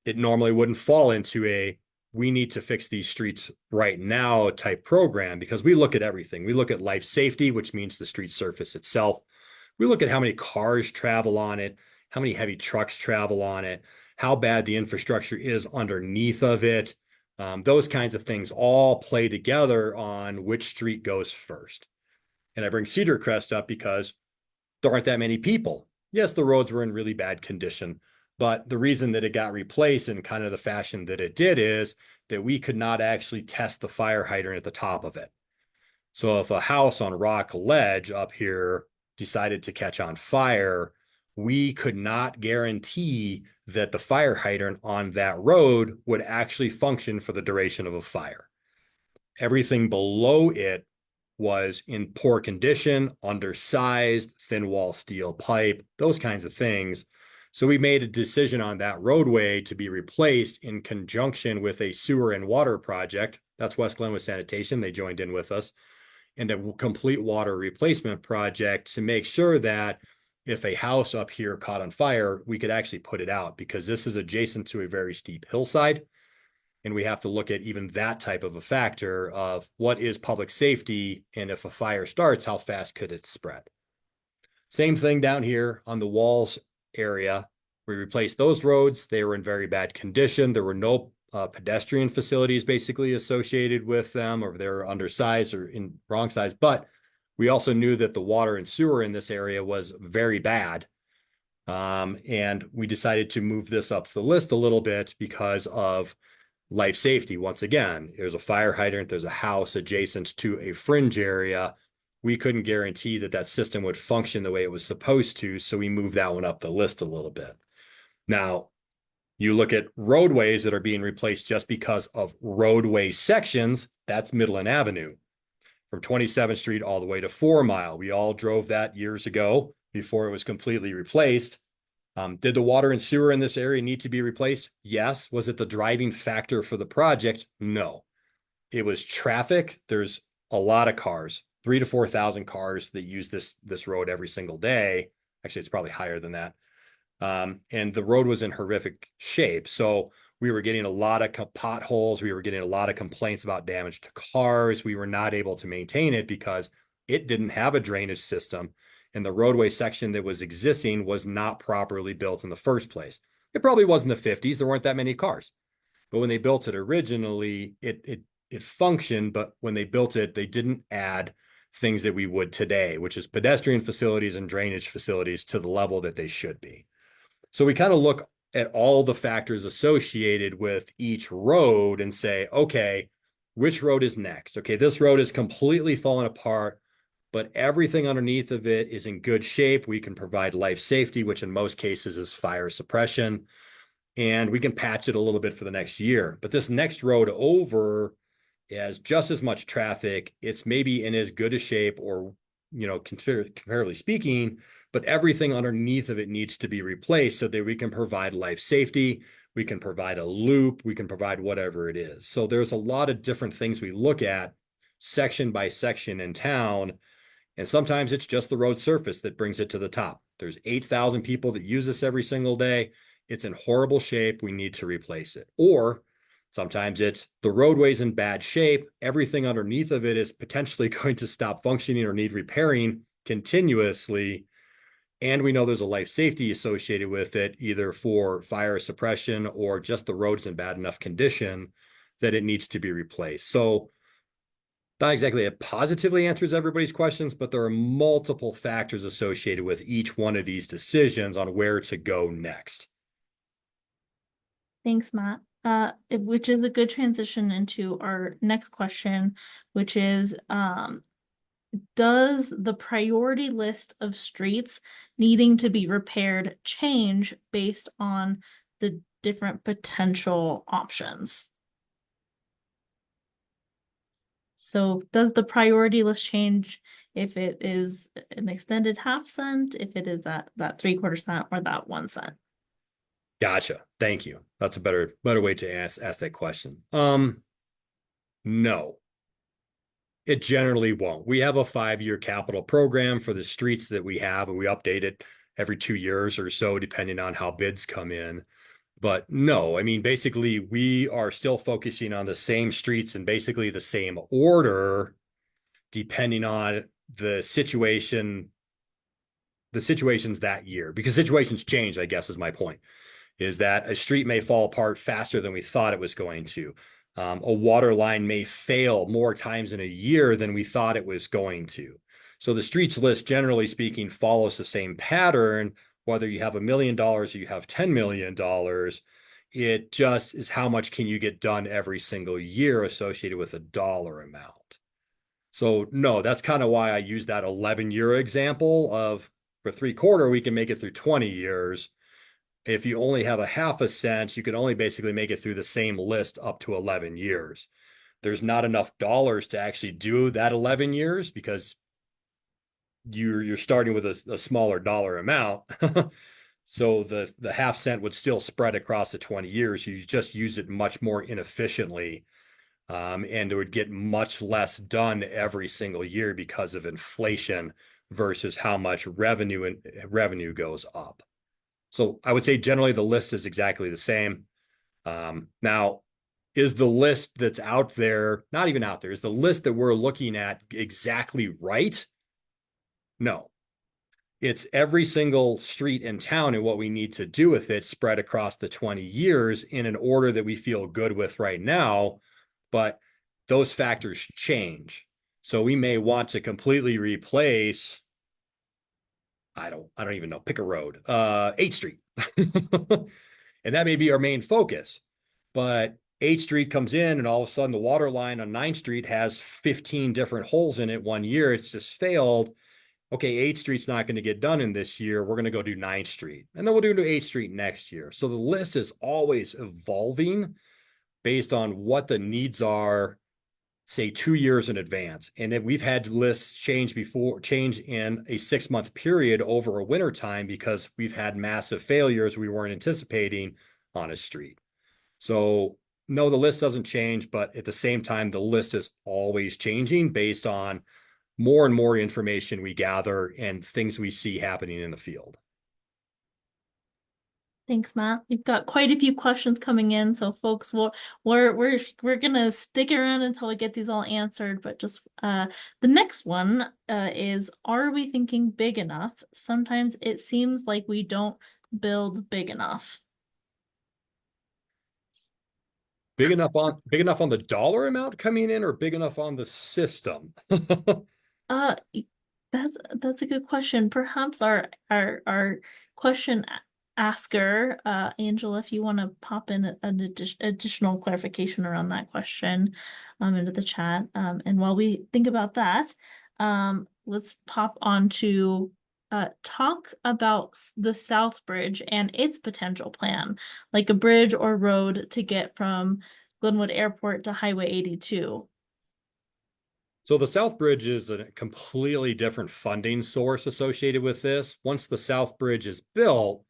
It normally wouldn't fall into a we need to fix these streets right now type program because we look at everything. We look at life safety, which means the street surface itself. We look at how many cars travel on it, how many heavy trucks travel on it, how bad the infrastructure is underneath of it. Those kinds of things all play together on which street goes first. And I bring Cedar Crest up because there aren't that many people. Yes, the roads were in really bad condition, but the reason that it got replaced in kind of the fashion that it did is that we could not actually test the fire hydrant at the top of it. So if a house on Rock Ledge up here decided to catch on fire, we could not guarantee that the fire hydrant on that road would actually function for the duration of a fire. Everything below it was in poor condition, undersized, thin wall steel pipe, those kinds of things. So we made a decision on that roadway to be replaced in conjunction with a sewer and water project. That's West Glenwood Sanitation. They joined in with us, and a complete water replacement project to make sure that if a house up here caught on fire, we could actually put it out, because this is adjacent to a very steep hillside. And we have to look at even that type of a factor of what is public safety, and if a fire starts, how fast could it spread? Same thing down here on the walls area. We replaced those roads. They were in very bad condition. There were no pedestrian facilities basically associated with them, or they're undersized or in wrong size. But we also knew that the water and sewer in this area was very bad. And we decided to move this up the list a little bit because of life safety. Once again, there's a fire hydrant, there's a house adjacent to a fringe area. We couldn't guarantee that that system would function the way it was supposed to, so we moved that one up the list a little bit. Now, you look at roadways that are being replaced just because of roadway sections, that's Midland Avenue. From 27th Street all the way to 4 Mile. We all drove that years ago before it was completely replaced. Did the water and sewer in this area need to be replaced? Yes. Was it the driving factor for the project? No. It was traffic. There's a lot of cars, 3,000 to 4,000 cars that use this road every single day. Actually, it's probably higher than that. And the road was in horrific shape. So we were getting a lot of potholes. We were getting a lot of complaints about damage to cars. We were not able to maintain it because it didn't have a drainage system, and the roadway section that was existing was not properly built in the first place. It probably was in the 50s. There weren't that many cars. But when they built it originally, it functioned. But when they built it, they didn't add things that we would today, which is pedestrian facilities and drainage facilities to the level that they should be. So we kind of look at all the factors associated with each road and say, okay, which road is next? Okay, this road is completely fallen apart. but everything underneath of it is in good shape. We can provide life safety, which in most cases is fire suppression, and we can patch it a little bit for the next year. But this next road over has just as much traffic. It's maybe in as good a shape, or, comparatively speaking, but everything underneath of it needs to be replaced so that we can provide life safety. We can provide a loop. We can provide whatever it is. So there's a lot of different things we look at section by section in town. And sometimes it's just the road surface that brings it to the top. There's 8,000 people that use this every single day. It's in horrible shape. We need to replace it. Or sometimes it's the roadway's in bad shape. Everything underneath of it is potentially going to stop functioning or need repairing continuously. And we know there's a life safety associated with it, either for fire suppression or just the road's in bad enough condition that it needs to be replaced. So not exactly it positively answers everybody's questions, but there are multiple factors associated with each one of these decisions on where to go next. Thanks, Matt. Which is a good transition into our next question, which is, does the priority list of streets needing to be repaired change based on the different potential options? So does the priority list change if it is an extended half cent, if it is that 3/4 cent, or that 1 cent? Gotcha. Thank you. That's a better way to ask that question. No, it generally won't. We have a 5-year capital program for the streets that we have, and we update it every 2 years or so, depending on how bids come in. But no, I mean, basically, we are still focusing on the same streets in basically the same order, depending on the situations that year, because situations change, I guess, is my point, is that a street may fall apart faster than we thought it was going to. A water line may fail more times in a year than we thought it was going to. So the streets list, generally speaking, follows the same pattern, whether you have $1 million or you have $10 million. It just is how much can you get done every single year associated with a dollar amount. So no, that's kind of why I use that 11-year example of, for 3/4, we can make it through 20 years. If you only have a half a cent, you can only basically make it through the same list up to 11 years. There's not enough dollars to actually do that 11 years because you're starting with a smaller dollar amount. So the half cent would still spread across the 20 years. You just use it much more inefficiently. And it would get much less done every single year because of inflation versus how much revenue goes up. So I would say generally the list is exactly the same. Now, is the list that's out there, not even out there, is the list that we're looking at exactly right? No. It's every single street in town and what we need to do with it spread across the 20 years in an order that we feel good with right now. But those factors change. So we may want to completely replace, I don't even know, pick a road, 8th Street. And that may be our main focus. But 8th Street comes in and all of a sudden the water line on 9th Street has 15 different holes in it one year. It's just failed. Okay, 8th Street's not going to get done in this year. We're going to go do 9th Street. And then we'll do 8th Street next year. So the list is always evolving based on what the needs are, say 2 years in advance. And if we've had lists change in a 6-month period over a winter time because we've had massive failures we weren't anticipating on a street. So no, the list doesn't change, but at the same time, the list is always changing based on more and more information we gather and things we see happening in the field. Thanks, Matt. We've got quite a few questions coming in, so folks, we're gonna stick around until we get these all answered. But just the next one is: are we thinking big enough? Sometimes it seems like we don't build big enough. Big enough on the dollar amount coming in, or big enough on the system? That's a good question. Perhaps our question asker, Angela, if you want to pop in an additional clarification around that question into the chat. And while we think about that, let's pop on to talk about the South Bridge and its potential plan, like a bridge or road to get from Glenwood Airport to Highway 82. So the South Bridge is a completely different funding source associated with this. Once the South Bridge is built,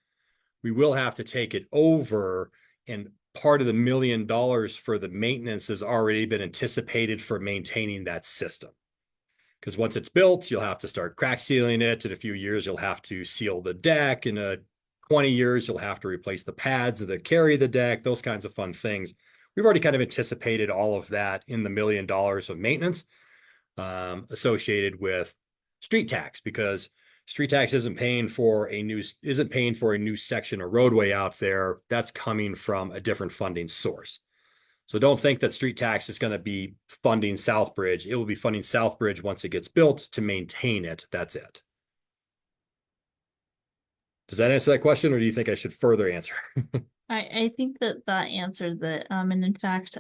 we will have to take it over, and part of the $1 million for the maintenance has already been anticipated for maintaining that system. Because once it's built, you'll have to start crack sealing it. In a few years, you'll have to seal the deck. In 20 years, you'll have to replace the pads that carry the deck, those kinds of fun things. We've already kind of anticipated all of that in the $1 million of maintenance associated with street tax, because street tax isn't paying for a new section of roadway out there. That's coming from a different funding source. So don't think that street tax is going to be funding Southbridge. It will be funding Southbridge once it gets built to maintain it. That's it. Does that answer that question, or do you think I should further answer? I think that answers it. And in fact,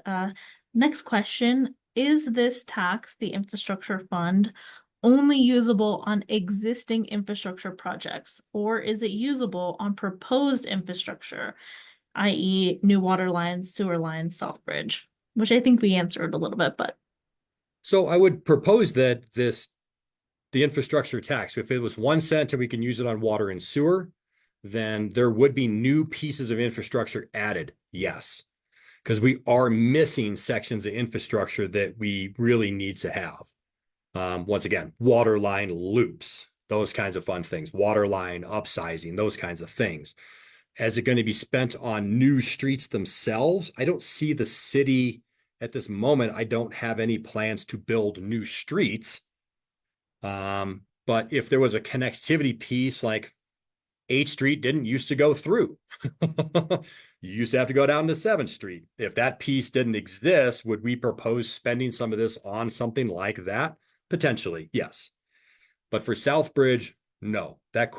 next question, is this tax, the infrastructure fund, only usable on existing infrastructure projects, or is it usable on proposed infrastructure, i.e. new water lines, sewer lines, Southbridge, which I think we answered a little bit, but. So I would propose that the infrastructure tax, if it was 1 cent and we can use it on water and sewer, then there would be new pieces of infrastructure added. Yes, because we are missing sections of infrastructure that we really need to have. Once again, water line loops, those kinds of fun things, water line upsizing, those kinds of things. Is it going to be spent on new streets themselves? I don't see the city at this moment. I don't have any plans to build new streets. But if there was a connectivity piece, like 8th Street didn't used to go through. You used to have to go down to 7th Street. If that piece didn't exist, would we propose spending some of this on something like that? Potentially, yes. But for Southbridge, no. That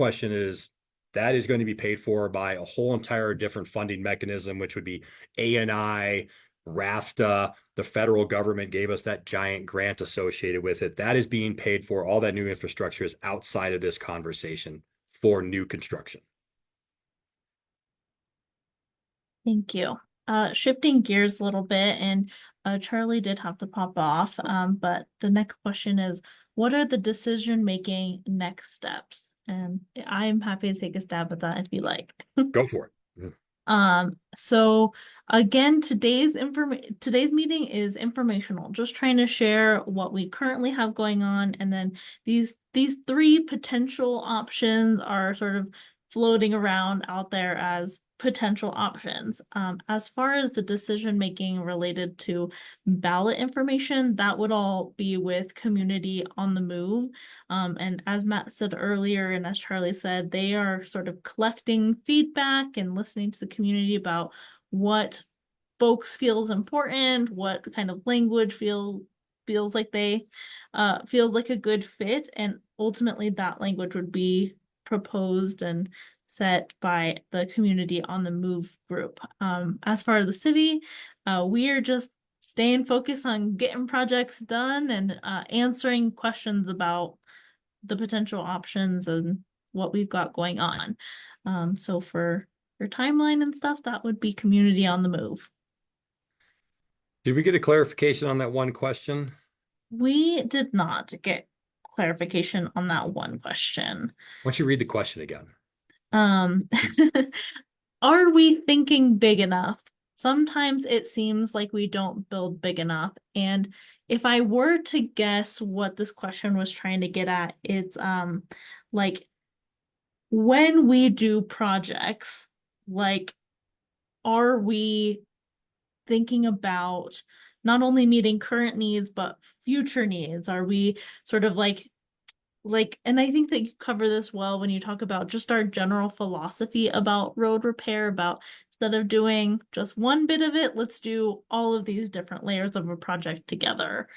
is going to be paid for by a whole entire different funding mechanism, which would be ANI, RAFTA. The federal government gave us that giant grant associated with it. That is being paid for. All that new infrastructure is outside of this conversation for new construction. Thank you. Shifting gears a little bit, and Charlie did have to pop off, but the next question is, what are the decision-making next steps? And I'm happy to take a stab at that if you like. Go for it. So again, today's meeting is informational, just trying to share what we currently have going on, and then these 3 potential options are sort of floating around out there as potential options. As far as the decision making related to ballot information, that would all be with community on the move. And as Matt said earlier, and as Charlie said, they are sort of collecting feedback and listening to the community about what folks feels important, what kind of language feels like feels like a good fit, and ultimately that language would be proposed and set by the community on the move group. As far as the city, we are just staying focused on getting projects done and answering questions about the potential options and what we've got going on. So for your timeline and stuff, that would be community on the move. Did we get a clarification on that one question? We did not get clarification on that one question. Why don't you read the question again? Are we thinking big enough? Sometimes it seems like we don't build big enough. And if I were to guess what this question was trying to get at, it's like when we do projects, like, are we thinking about not only meeting current needs, but future needs? Are we sort of like, and I think that you cover this well when you talk about just our general philosophy about road repair, about instead of doing just one bit of it, let's do all of these different layers of a project together.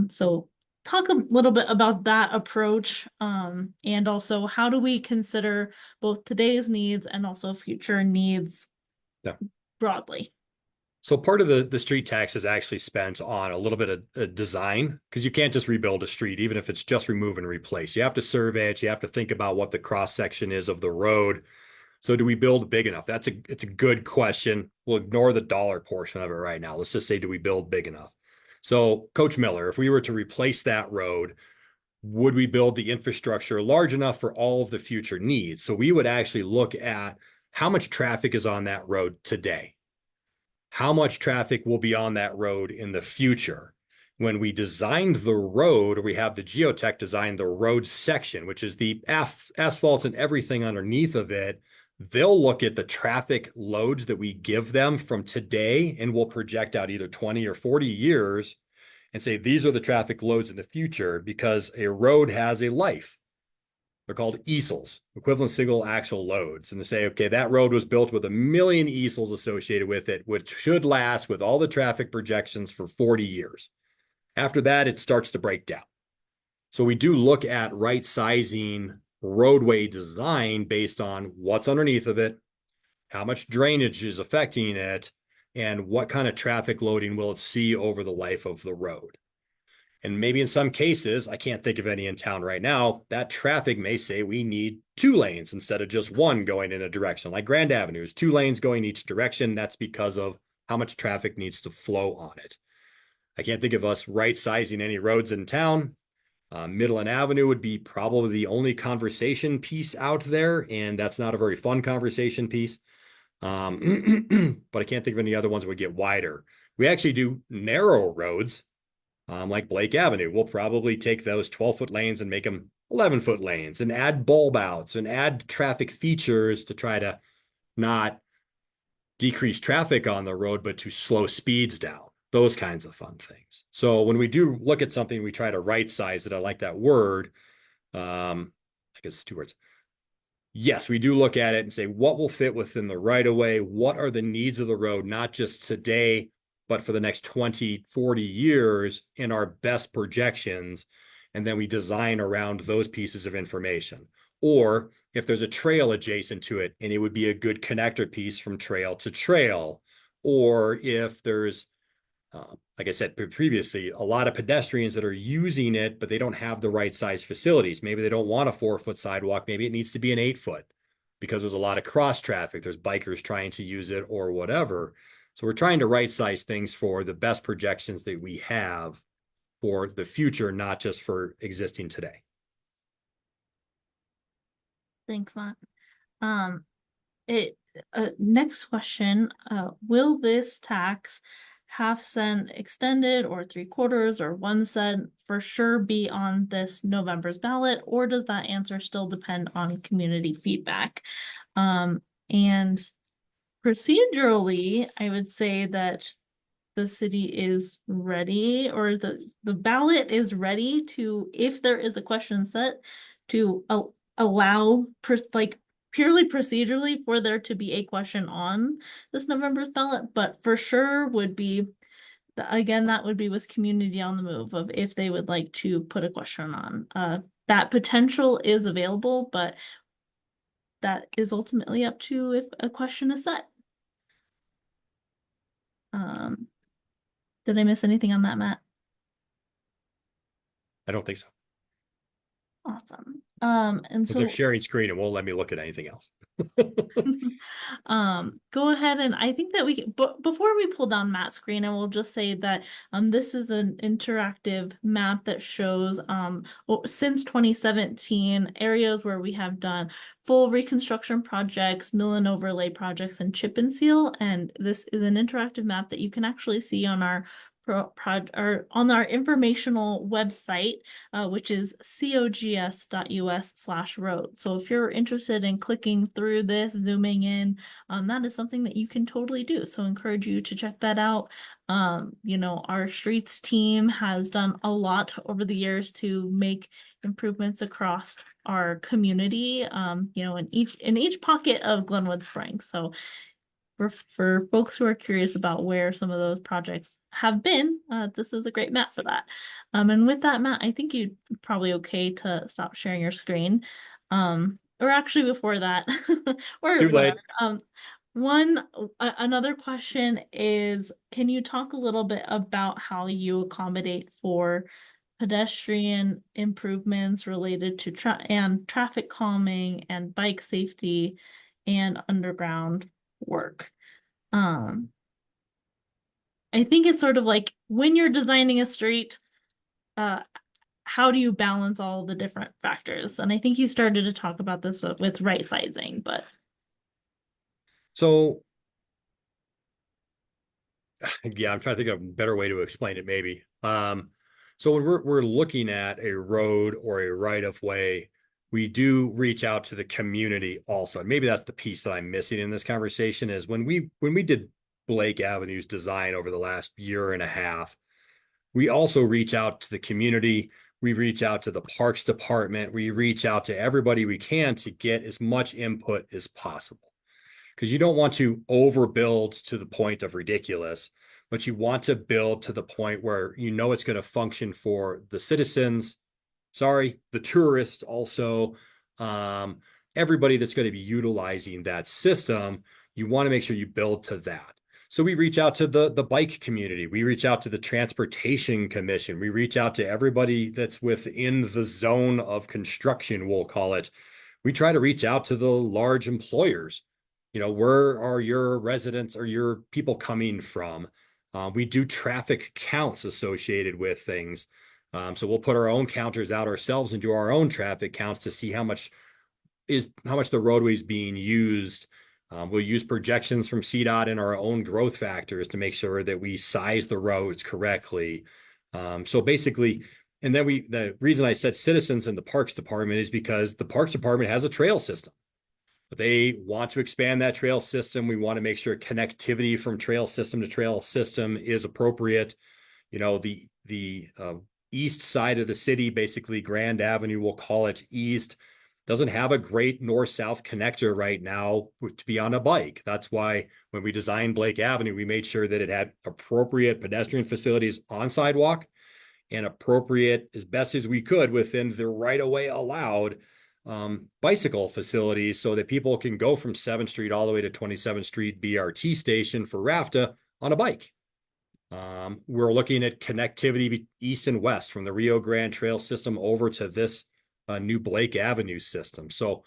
So talk a little bit about that approach, and also how do we consider both today's needs and also future needs broadly? So part of the street tax is actually spent on a little bit of design, because you can't just rebuild a street, even if it's just remove and replace. You have to survey it. You have to think about what the cross section is of the road. So do we build big enough? It's a good question. We'll ignore the dollar portion of it right now. Let's just say, do we build big enough? So Coach Miller, if we were to replace that road, would we build the infrastructure large enough for all of the future needs? So we would actually look at how much traffic is on that road today. How much traffic will be on that road in the future? When we designed the road, or we have the geotech design the road section, which is the asphalts and everything underneath of it, they'll look at the traffic loads that we give them from today, and we'll project out either 20 or 40 years and say, these are the traffic loads in the future, because a road has a life. They're called easels, equivalent single axle loads. And they say, okay, that road was built with 1 million easels associated with it, which should last with all the traffic projections for 40 years. After that, it starts to break down. So we do look at right sizing roadway design based on what's underneath of it, how much drainage is affecting it, and what kind of traffic loading will it see over the life of the road. And maybe in some cases, I can't think of any in town right now, that traffic may say we need 2 lanes instead of just one going in a direction. Like Grand Avenue is 2 lanes going each direction. That's because of how much traffic needs to flow on it. I can't think of us right sizing any roads in town. Midland Avenue would be probably the only conversation piece out there, and that's not a very fun conversation piece. But I can't think of any other ones that would get wider. We actually do narrow roads, like Blake Avenue. We'll probably take those 12-foot lanes and make them 11-foot lanes, and add bulb outs and add traffic features to try to not decrease traffic on the road, but to slow speeds down. Those kinds of fun things. So when we do look at something, we try to right size it. I like that word. I guess it's 2 words. Yes, we do look at it and say, what will fit within the right of way? What are the needs of the road, not just today, but for the next 20, 40 years in our best projections. And then we design around those pieces of information. Or if there's a trail adjacent to it, and it would be a good connector piece from trail to trail. Or if there's, like I said previously, a lot of pedestrians that are using it, but they don't have the right size facilities. Maybe they don't want a 4-foot sidewalk. Maybe it needs to be an 8-foot, because there's a lot of cross traffic. There's bikers trying to use it or whatever. So we're trying to right size things for the best projections that we have for the future, not just for existing today. Thanks, Matt. Next question, will this tax ½ cent extended or 3/4 or 1 cent for sure be on this November's ballot, or does that answer still depend on community feedback? And procedurally, I would say that the city is ready, or the ballot is ready to, if there is a question set, to allow purely procedurally for there to be a question on this November's ballot, but for sure would be, again, that would be with community on the move of if they would like to put a question on. That potential is available, but that is ultimately up to if a question is set. Did I miss anything on that, Matt? I don't think so. Awesome. And It's so like sharing screen and won't let me look at anything else. go ahead, and I think that we can, but before we pull down Matt's screen, I will just say that this is an interactive map that shows since 2017 areas where we have done full reconstruction projects, mill and overlay projects, and chip and seal. And this is an interactive map that you can actually see on our on our informational website, which is cogs.us/road. So if you're interested in clicking through this, zooming in, that is something that you can totally do. So I encourage you to check that out. Our streets team has done a lot over the years to make improvements across our community, in each pocket of Glenwood Springs. So for folks who are curious about where some of those projects have been, this is a great map for that. And with that, Matt, I think you're probably okay to stop sharing your screen. Or actually before that, or Too late. whatever. Another question is, can you talk a little bit about how you accommodate for pedestrian improvements related to traffic calming and bike safety and underground work? I think it's sort of like when you're designing a street, how do you balance all the different factors? And I think you started to talk about this with right sizing, but So yeah, I'm trying to think of a better way to explain it, maybe. So when we're looking at a road or a right of way, we do reach out to the community also. And maybe that's the piece that I'm missing in this conversation is when we did Blake Avenue's design over the last year and a half, we also reach out to the community. We reach out to the parks department. We reach out to everybody we can to get as much input as possible. Because you don't want to overbuild to the point of ridiculous, but you want to build to the point where you know it's going to function for the citizens, the tourists also, everybody that's going to be utilizing that system. You want to make sure you build to that. So we reach out to the bike community. We reach out to the Transportation Commission. We reach out to everybody that's within the zone of construction, we'll call it. We try to reach out to the large employers. Where are your residents or your people coming from? We do traffic counts associated with things. So we'll put our own counters out ourselves and do our own traffic counts to see how much the roadway is being used. We'll use projections from CDOT and our own growth factors to make sure that we size the roads correctly. So basically, and then the reason I said citizens in the Parks Department is because the Parks Department has a trail system. But they want to expand that trail system. We want to make sure connectivity from trail system to trail system is appropriate. The east side of the city, basically Grand Avenue, we'll call it east, doesn't have a great north-south connector right now to be on a bike. That's why when we designed Blake Avenue, we made sure that it had appropriate pedestrian facilities on sidewalk and appropriate as best as we could within the right-of-way allowed bicycle facilities so that people can go from 7th Street all the way to 27th Street BRT station for RAFTA on a bike. We're looking at connectivity east and west from the Rio Grande Trail system over to this new Blake Avenue system. So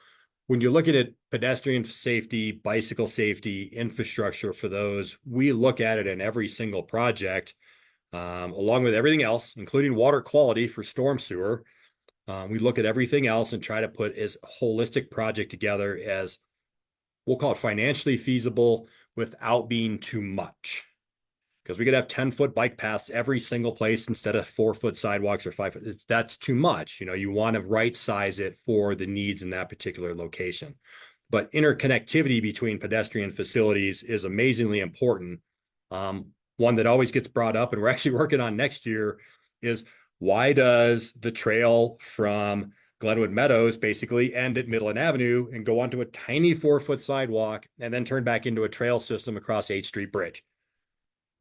when you're looking at pedestrian safety, bicycle safety, infrastructure for those, we look at it in every single project, along with everything else, including water quality for storm sewer. We look at everything else and try to put as holistic project together as we'll call it financially feasible without being too much. Because we could have 10-foot bike paths every single place instead of 4-foot sidewalks or 5-foot. That's too much. You want to right size it for the needs in that particular location. But interconnectivity between pedestrian facilities is amazingly important. One that always gets brought up, and we're actually working on next year, is why does the trail from Glenwood Meadows basically end at Midland Avenue and go onto a tiny 4-foot sidewalk and then turn back into a trail system across 8th Street Bridge?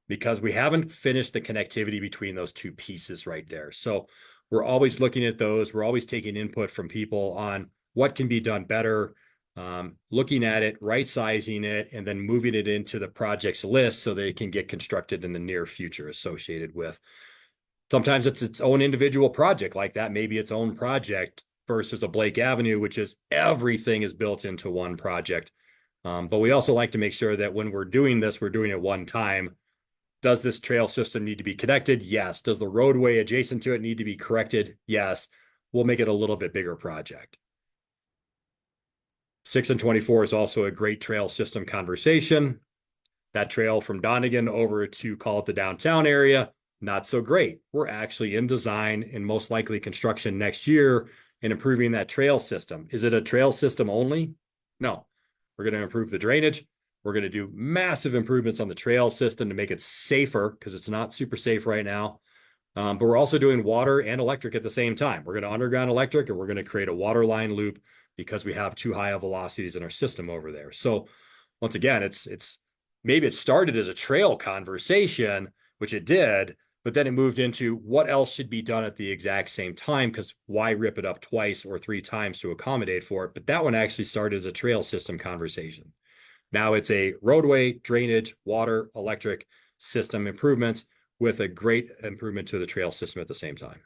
Because we haven't finished the connectivity between those two pieces right there. So we're always looking at those. We're always taking input from people on what can be done better, looking at it, right sizing it, and then moving it into the projects list so that it can get constructed in the near future associated with. Sometimes it's its own individual project like that, maybe its own project versus a Blake Avenue, which is everything is built into one project. But we also like to make sure that when we're doing this, we're doing it one time. Does this trail system need to be connected? Yes. Does the roadway adjacent to it need to be corrected? Yes. We'll make it a little bit bigger project. 6 and 24 is also a great trail system conversation. That trail from Donegan over to call it the downtown area, not so great. We're actually in design and most likely construction next year and improving that trail system. Is it a trail system only? No. We're going to improve the drainage. We're going to do massive improvements on the trail system to make it safer because it's not super safe right now. But we're also doing water and electric at the same time. We're going to underground electric and we're going to create a water line loop because we have too high of velocities in our system over there. So once again, it's maybe it started as a trail conversation, which it did, but then it moved into what else should be done at the exact same time, because why rip it up twice or 3 times to accommodate for it? But that one actually started as a trail system conversation. Now it's a roadway, drainage, water, electric system improvements with a great improvement to the trail system at the same time.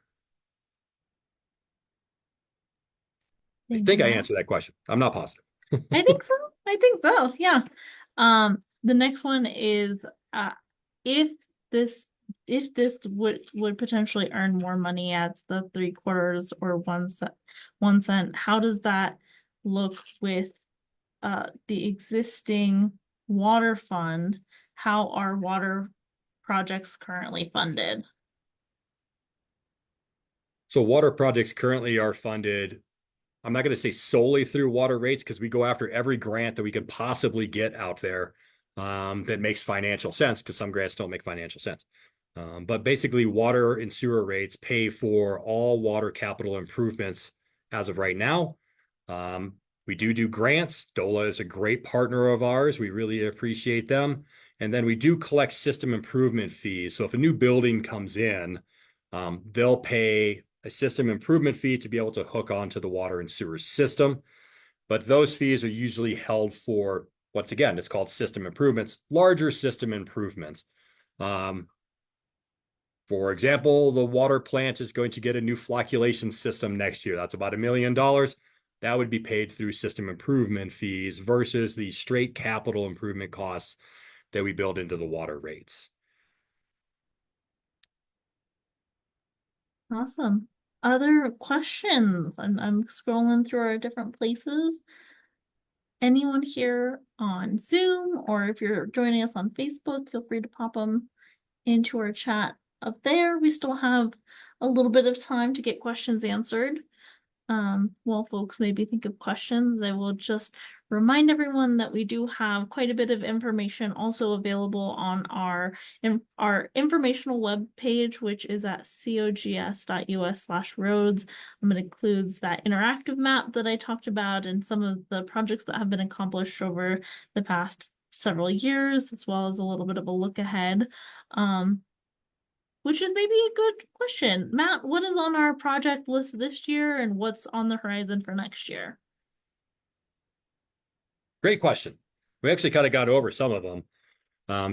I Thank think you, I Matt. answered that question. I'm not positive. I think so. I think so. Yeah. The next one is if this would potentially earn more money as the 3/4 or 1 cent, how does that look with the existing water fund? How are water projects currently funded? So water projects currently are funded, I'm not going to say solely through water rates, because we go after every grant that we could possibly get out there that makes financial sense, because some grants don't make financial sense. But basically, water and sewer rates pay for all water capital improvements as of right now. We do grants. DOLA is a great partner of ours. We really appreciate them. And then we do collect system improvement fees. So if a new building comes in, they'll pay a system improvement fee to be able to hook onto the water and sewer system. But those fees are usually held for, once again, it's called system improvements, larger system improvements. For example, the water plant is going to get a new flocculation system next year. That's about $1 million. That would be paid through system improvement fees versus the straight capital improvement costs that we build into the water rates. Awesome. Other questions? I'm scrolling through our different places. Anyone here on Zoom, or if you're joining us on Facebook, feel free to pop them into our chat up there. We still have a little bit of time to get questions answered. While folks maybe think of questions, I will just remind everyone that we do have quite a bit of information also available on our informational web page, which is at cogs.us/roads. It includes that interactive map that I talked about and some of the projects that have been accomplished over the past several years, as well as a little bit of a look ahead. Which is maybe a good question. Matt, what is on our project list this year and what's on the horizon for next year? Great question. We actually kind of got over some of them.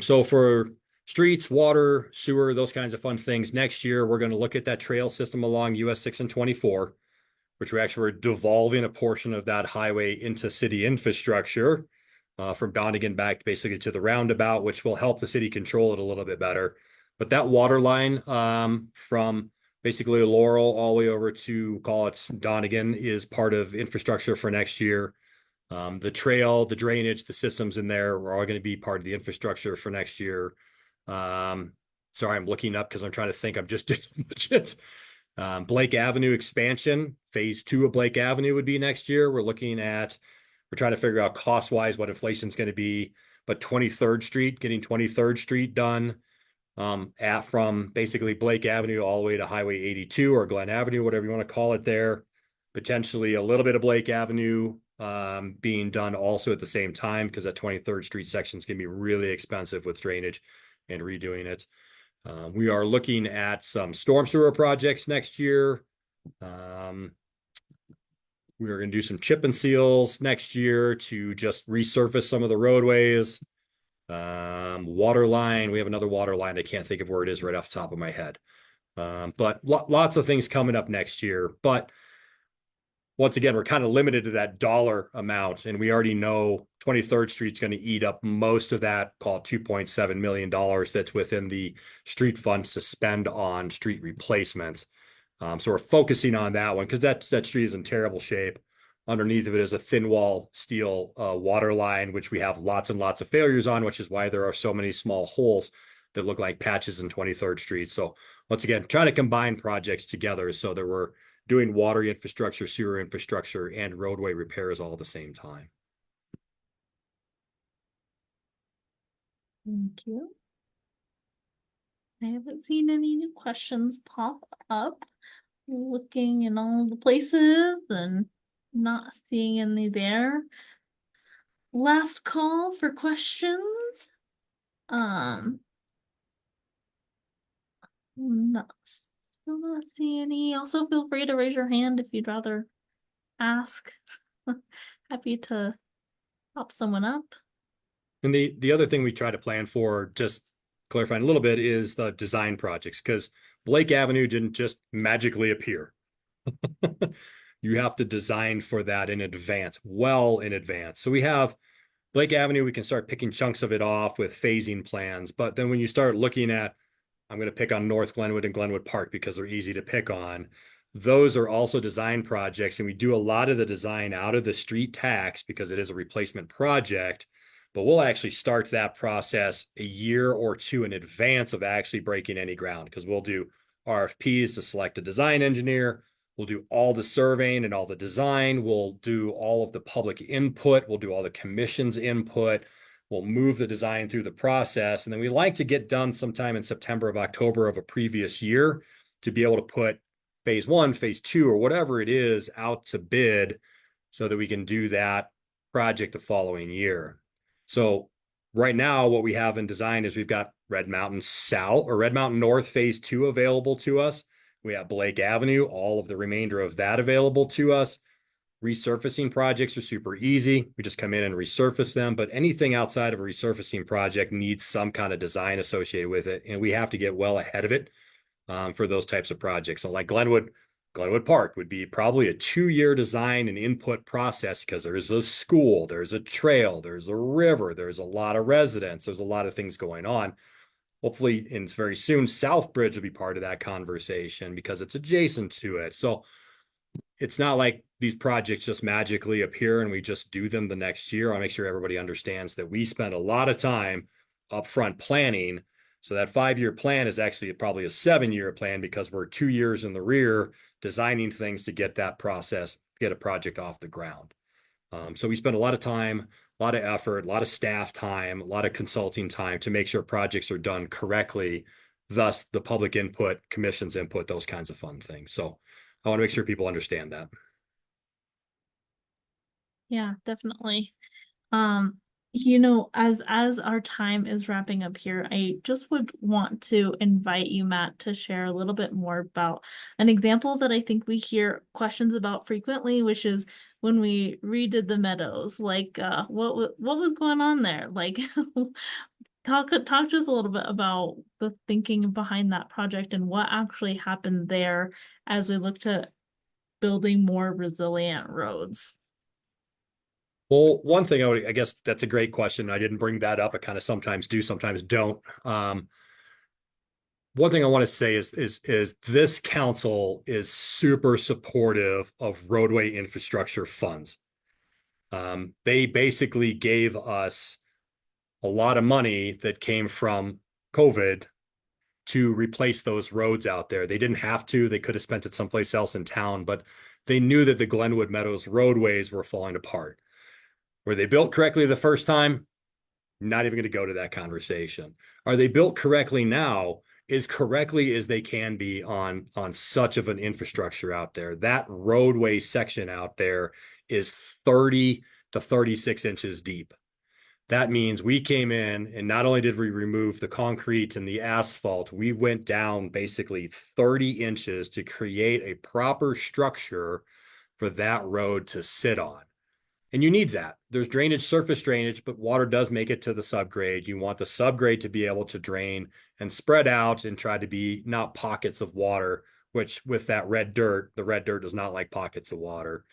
So for streets, water, sewer, those kinds of fun things, next year we're going to look at that trail system along US 6 and 24, which we're devolving a portion of that highway into city infrastructure from Donegan back basically to the roundabout, which will help the city control it a little bit better. But that water line from basically Laurel all the way over to, call it Donegan, is part of infrastructure for next year. The trail, the drainage, the systems in there are all going to be part of the infrastructure for next year. Sorry, I'm looking up because I'm trying to think. I'm just doing budgets. Blake Avenue expansion, phase 2 of Blake Avenue would be next year. We're trying to figure out cost-wise what inflation's going to be. But 23rd Street, getting 23rd Street done from basically Blake Avenue all the way to Highway 82 or Glen Avenue, whatever you want to call it there. Potentially a little bit of Blake Avenue being done also at the same time, because that 23rd Street section is going to be really expensive with drainage and redoing it. We are looking at some storm sewer projects next year. We are going to do some chip and seals next year to just resurface some of the roadways. Water line, we have another water line. I can't think of where it is right off the top of my head. But lots of things coming up next year. But once again, we're kind of limited to that dollar amount, and we already know 23rd Street's going to eat up most of that, call it $2.7 million that's within the street funds to spend on street replacements. So we're focusing on that one because that street is in terrible shape. Underneath of it is a thin wall steel water line, which we have lots and lots of failures on, which is why there are so many small holes that look like patches in 23rd Street. So once again, trying to combine projects together so that we're doing water infrastructure, sewer infrastructure, and roadway repairs all at the same time. Thank you. I haven't seen any new questions pop up. Looking in all the places and not seeing any there. Last call for questions. Still not seeing any. Also, feel free to raise your hand if you'd rather ask. Happy to pop someone up. And the other thing we try to plan for, just clarifying a little bit, is the design projects, because Blake Avenue didn't just magically appear. You have to design for that in advance, well in advance. So we have Blake Avenue, we can start picking chunks of it off with phasing plans. But then when you start looking at, I'm going to pick on North Glenwood and Glenwood Park because they're easy to pick on. Those are also design projects, and we do a lot of the design out of the street tax because it is a replacement project. But we'll actually start that process a year or two in advance of actually breaking any ground, because we'll do RFPs to select a design engineer. We'll do all the surveying and all the design. We'll do all of the public input. We'll do all the commission's input. We'll move the design through the process. And then we like to get done sometime in September of October of a previous year to be able to put phase 1, phase 2, or whatever it is out to bid so that we can do that project the following year. So right now, what we have in design is we've got Red Mountain South or Red Mountain North phase 2 available to us. We have Blake Avenue, all of the remainder of that available to us. Resurfacing projects are super easy. We just come in and resurface them, but anything outside of a resurfacing project needs some kind of design associated with it, and we have to get well ahead of it for those types of projects. So like Glenwood Park would be probably a 2-year design and input process, because there's a school, there's a trail, there's a river, there's a lot of residents, there's a lot of things going on. Hopefully, and very soon, Southbridge will be part of that conversation because it's adjacent to it. So it's not like these projects just magically appear and we just do them the next year. I'll make sure everybody understands that we spend a lot of time upfront planning. So that 5-year plan is actually probably a 7-year plan, because we're 2 years in the rear designing things to get that process, get a project off the ground. So we spend a lot of time, a lot of effort, a lot of staff time, a lot of consulting time to make sure projects are done correctly. Thus, the public input, commission's input, those kinds of fun things. So I want to make sure people understand that. Yeah, definitely. As our time is wrapping up here, I just would want to invite you, Matt, to share a little bit more about an example that I think we hear questions about frequently, which is when we redid the meadows. Like, what was going on there? Like, talk to us a little bit about the thinking behind that project and what actually happened there as we look to building more resilient roads. Well, one thing I guess that's a great question. I didn't bring that up. I kind of sometimes do, sometimes don't. One thing I want to say is this council is super supportive of roadway infrastructure funds. They basically gave us a lot of money that came from COVID to replace those roads out there. They didn't have to. They could have spent it someplace else in town, but they knew that the Glenwood Meadows roadways were falling apart. Were they built correctly the first time? Not even going to go to that conversation. Are they built correctly now? As correctly as they can be on such of an infrastructure out there. That roadway section out there is 30 to 36 inches deep. That means we came in, and not only did we remove the concrete and the asphalt, we went down basically 30 inches to create a proper structure for that road to sit on. And you need that. There's drainage, surface drainage, but water does make it to the subgrade. You want the subgrade to be able to drain and spread out and try to be not pockets of water, which with that red dirt, the red dirt does not like pockets of water.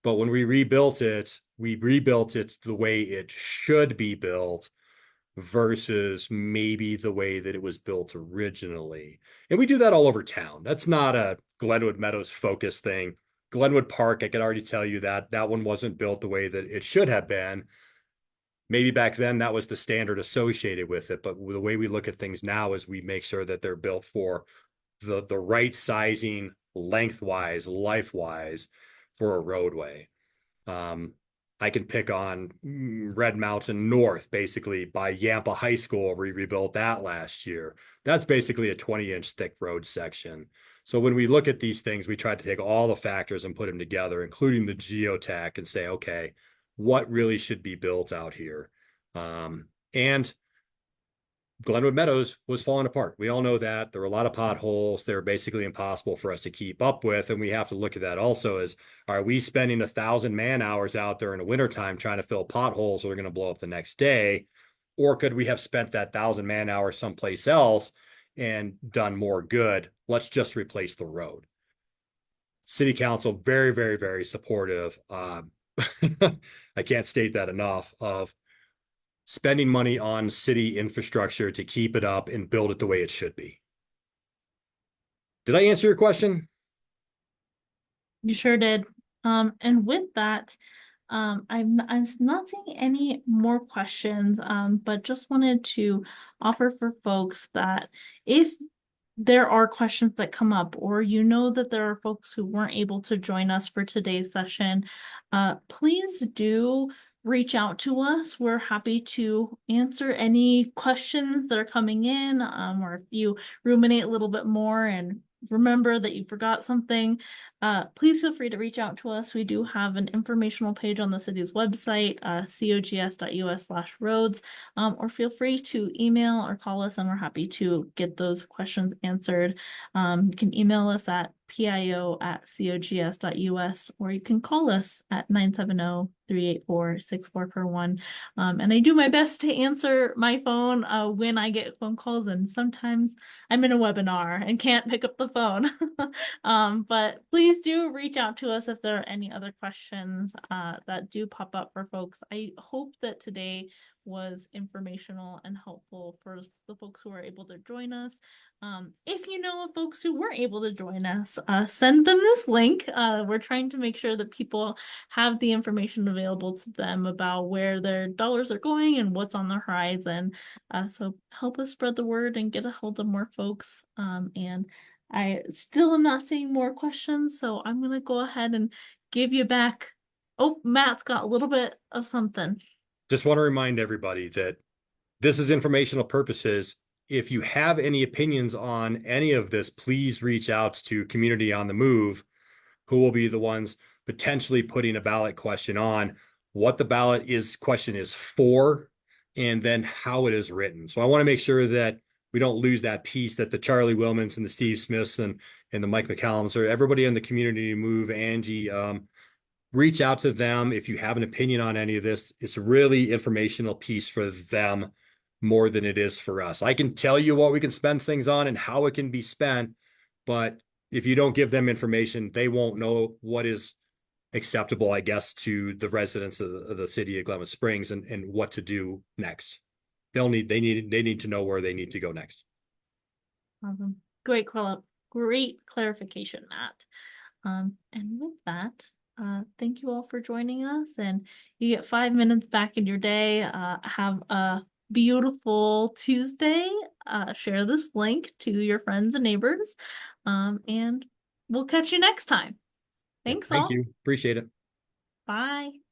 But when we rebuilt it the way it should be built versus maybe the way that it was built originally. And we do that all over town. That's not a Glenwood Meadows focus thing. Glenwood Park, I can already tell you that one wasn't built the way that it should have been. Maybe back then that was the standard associated with it, but the way we look at things now is we make sure that they're built for the right sizing, lengthwise, life-wise for a roadway. I can pick on Red Mountain North, basically by Yampa High School. We rebuilt that last year. That's basically a 20-inch thick road section. So when we look at these things, we try to take all the factors and put them together, including the geotech, and say, okay, what really should be built out here? And Glenwood Meadows was falling apart. We all know that. There were a lot of potholes. They were basically impossible for us to keep up with. And we have to look at that also as, are we spending 1,000 man hours out there in the wintertime trying to fill potholes that are going to blow up the next day? Or could we have spent that 1,000 man hours someplace else and done more good? Let's just replace the road. City council, very, very, very supportive. I can't state that enough, of spending money on city infrastructure to keep it up and build it the way it should be. Did I answer your question? You sure did. And with that, I'm not seeing any more questions, but just wanted to offer for folks that if there are questions that come up, or you know that there are folks who weren't able to join us for today's session, please do reach out to us. We're happy to answer any questions that are coming in, or if you ruminate a little bit more and remember that you forgot something, please feel free to reach out to us. We do have an informational page on the city's website, cogs.us/roads, or feel free to email or call us, and we're happy to get those questions answered. You can email us at pio@cogs.us, or you can call us at 970-384-6441. And I do my best to answer my phone when I get phone calls, and sometimes I'm in a webinar and can't pick up the phone. But please do reach out to us if there are any other questions that do pop up for folks. I hope that today was informational and helpful for the folks who are able to join us. If you know of folks who weren't able to join us, send them this link. We're trying to make sure that people have the information available to them about where their dollars are going and what's on the horizon. So help us spread the word and get a hold of more folks. And I still am not seeing more questions, so I'm going to go ahead and give you back. Oh, Matt's got a little bit of something. Just want to remind everybody that this is informational purposes. If you have any opinions on any of this, please reach out to Community on the Move, who will be the ones potentially putting a ballot question on, what the ballot question is for, and then how it is written. So I want to make sure that we don't lose that piece, that the Charlie Wilmans and the Steve Smiths and the Mike McCallums, or everybody in the Community Move, Angie, reach out to them if you have an opinion on any of this. It's a really informational piece for them more than it is for us. I can tell you what we can spend things on and how it can be spent, but if you don't give them information, they won't know what is acceptable, I guess, to the residents of the city of Glenwood Springs and what to do next. They need to know where they need to go next. Awesome. Great clarification, Matt. And with that, thank you all for joining us, and you get 5 minutes back in your day. Have a beautiful Tuesday. Share this link to your friends and neighbors, and we'll catch you next time. Thanks all. Thank you. Appreciate it. Bye.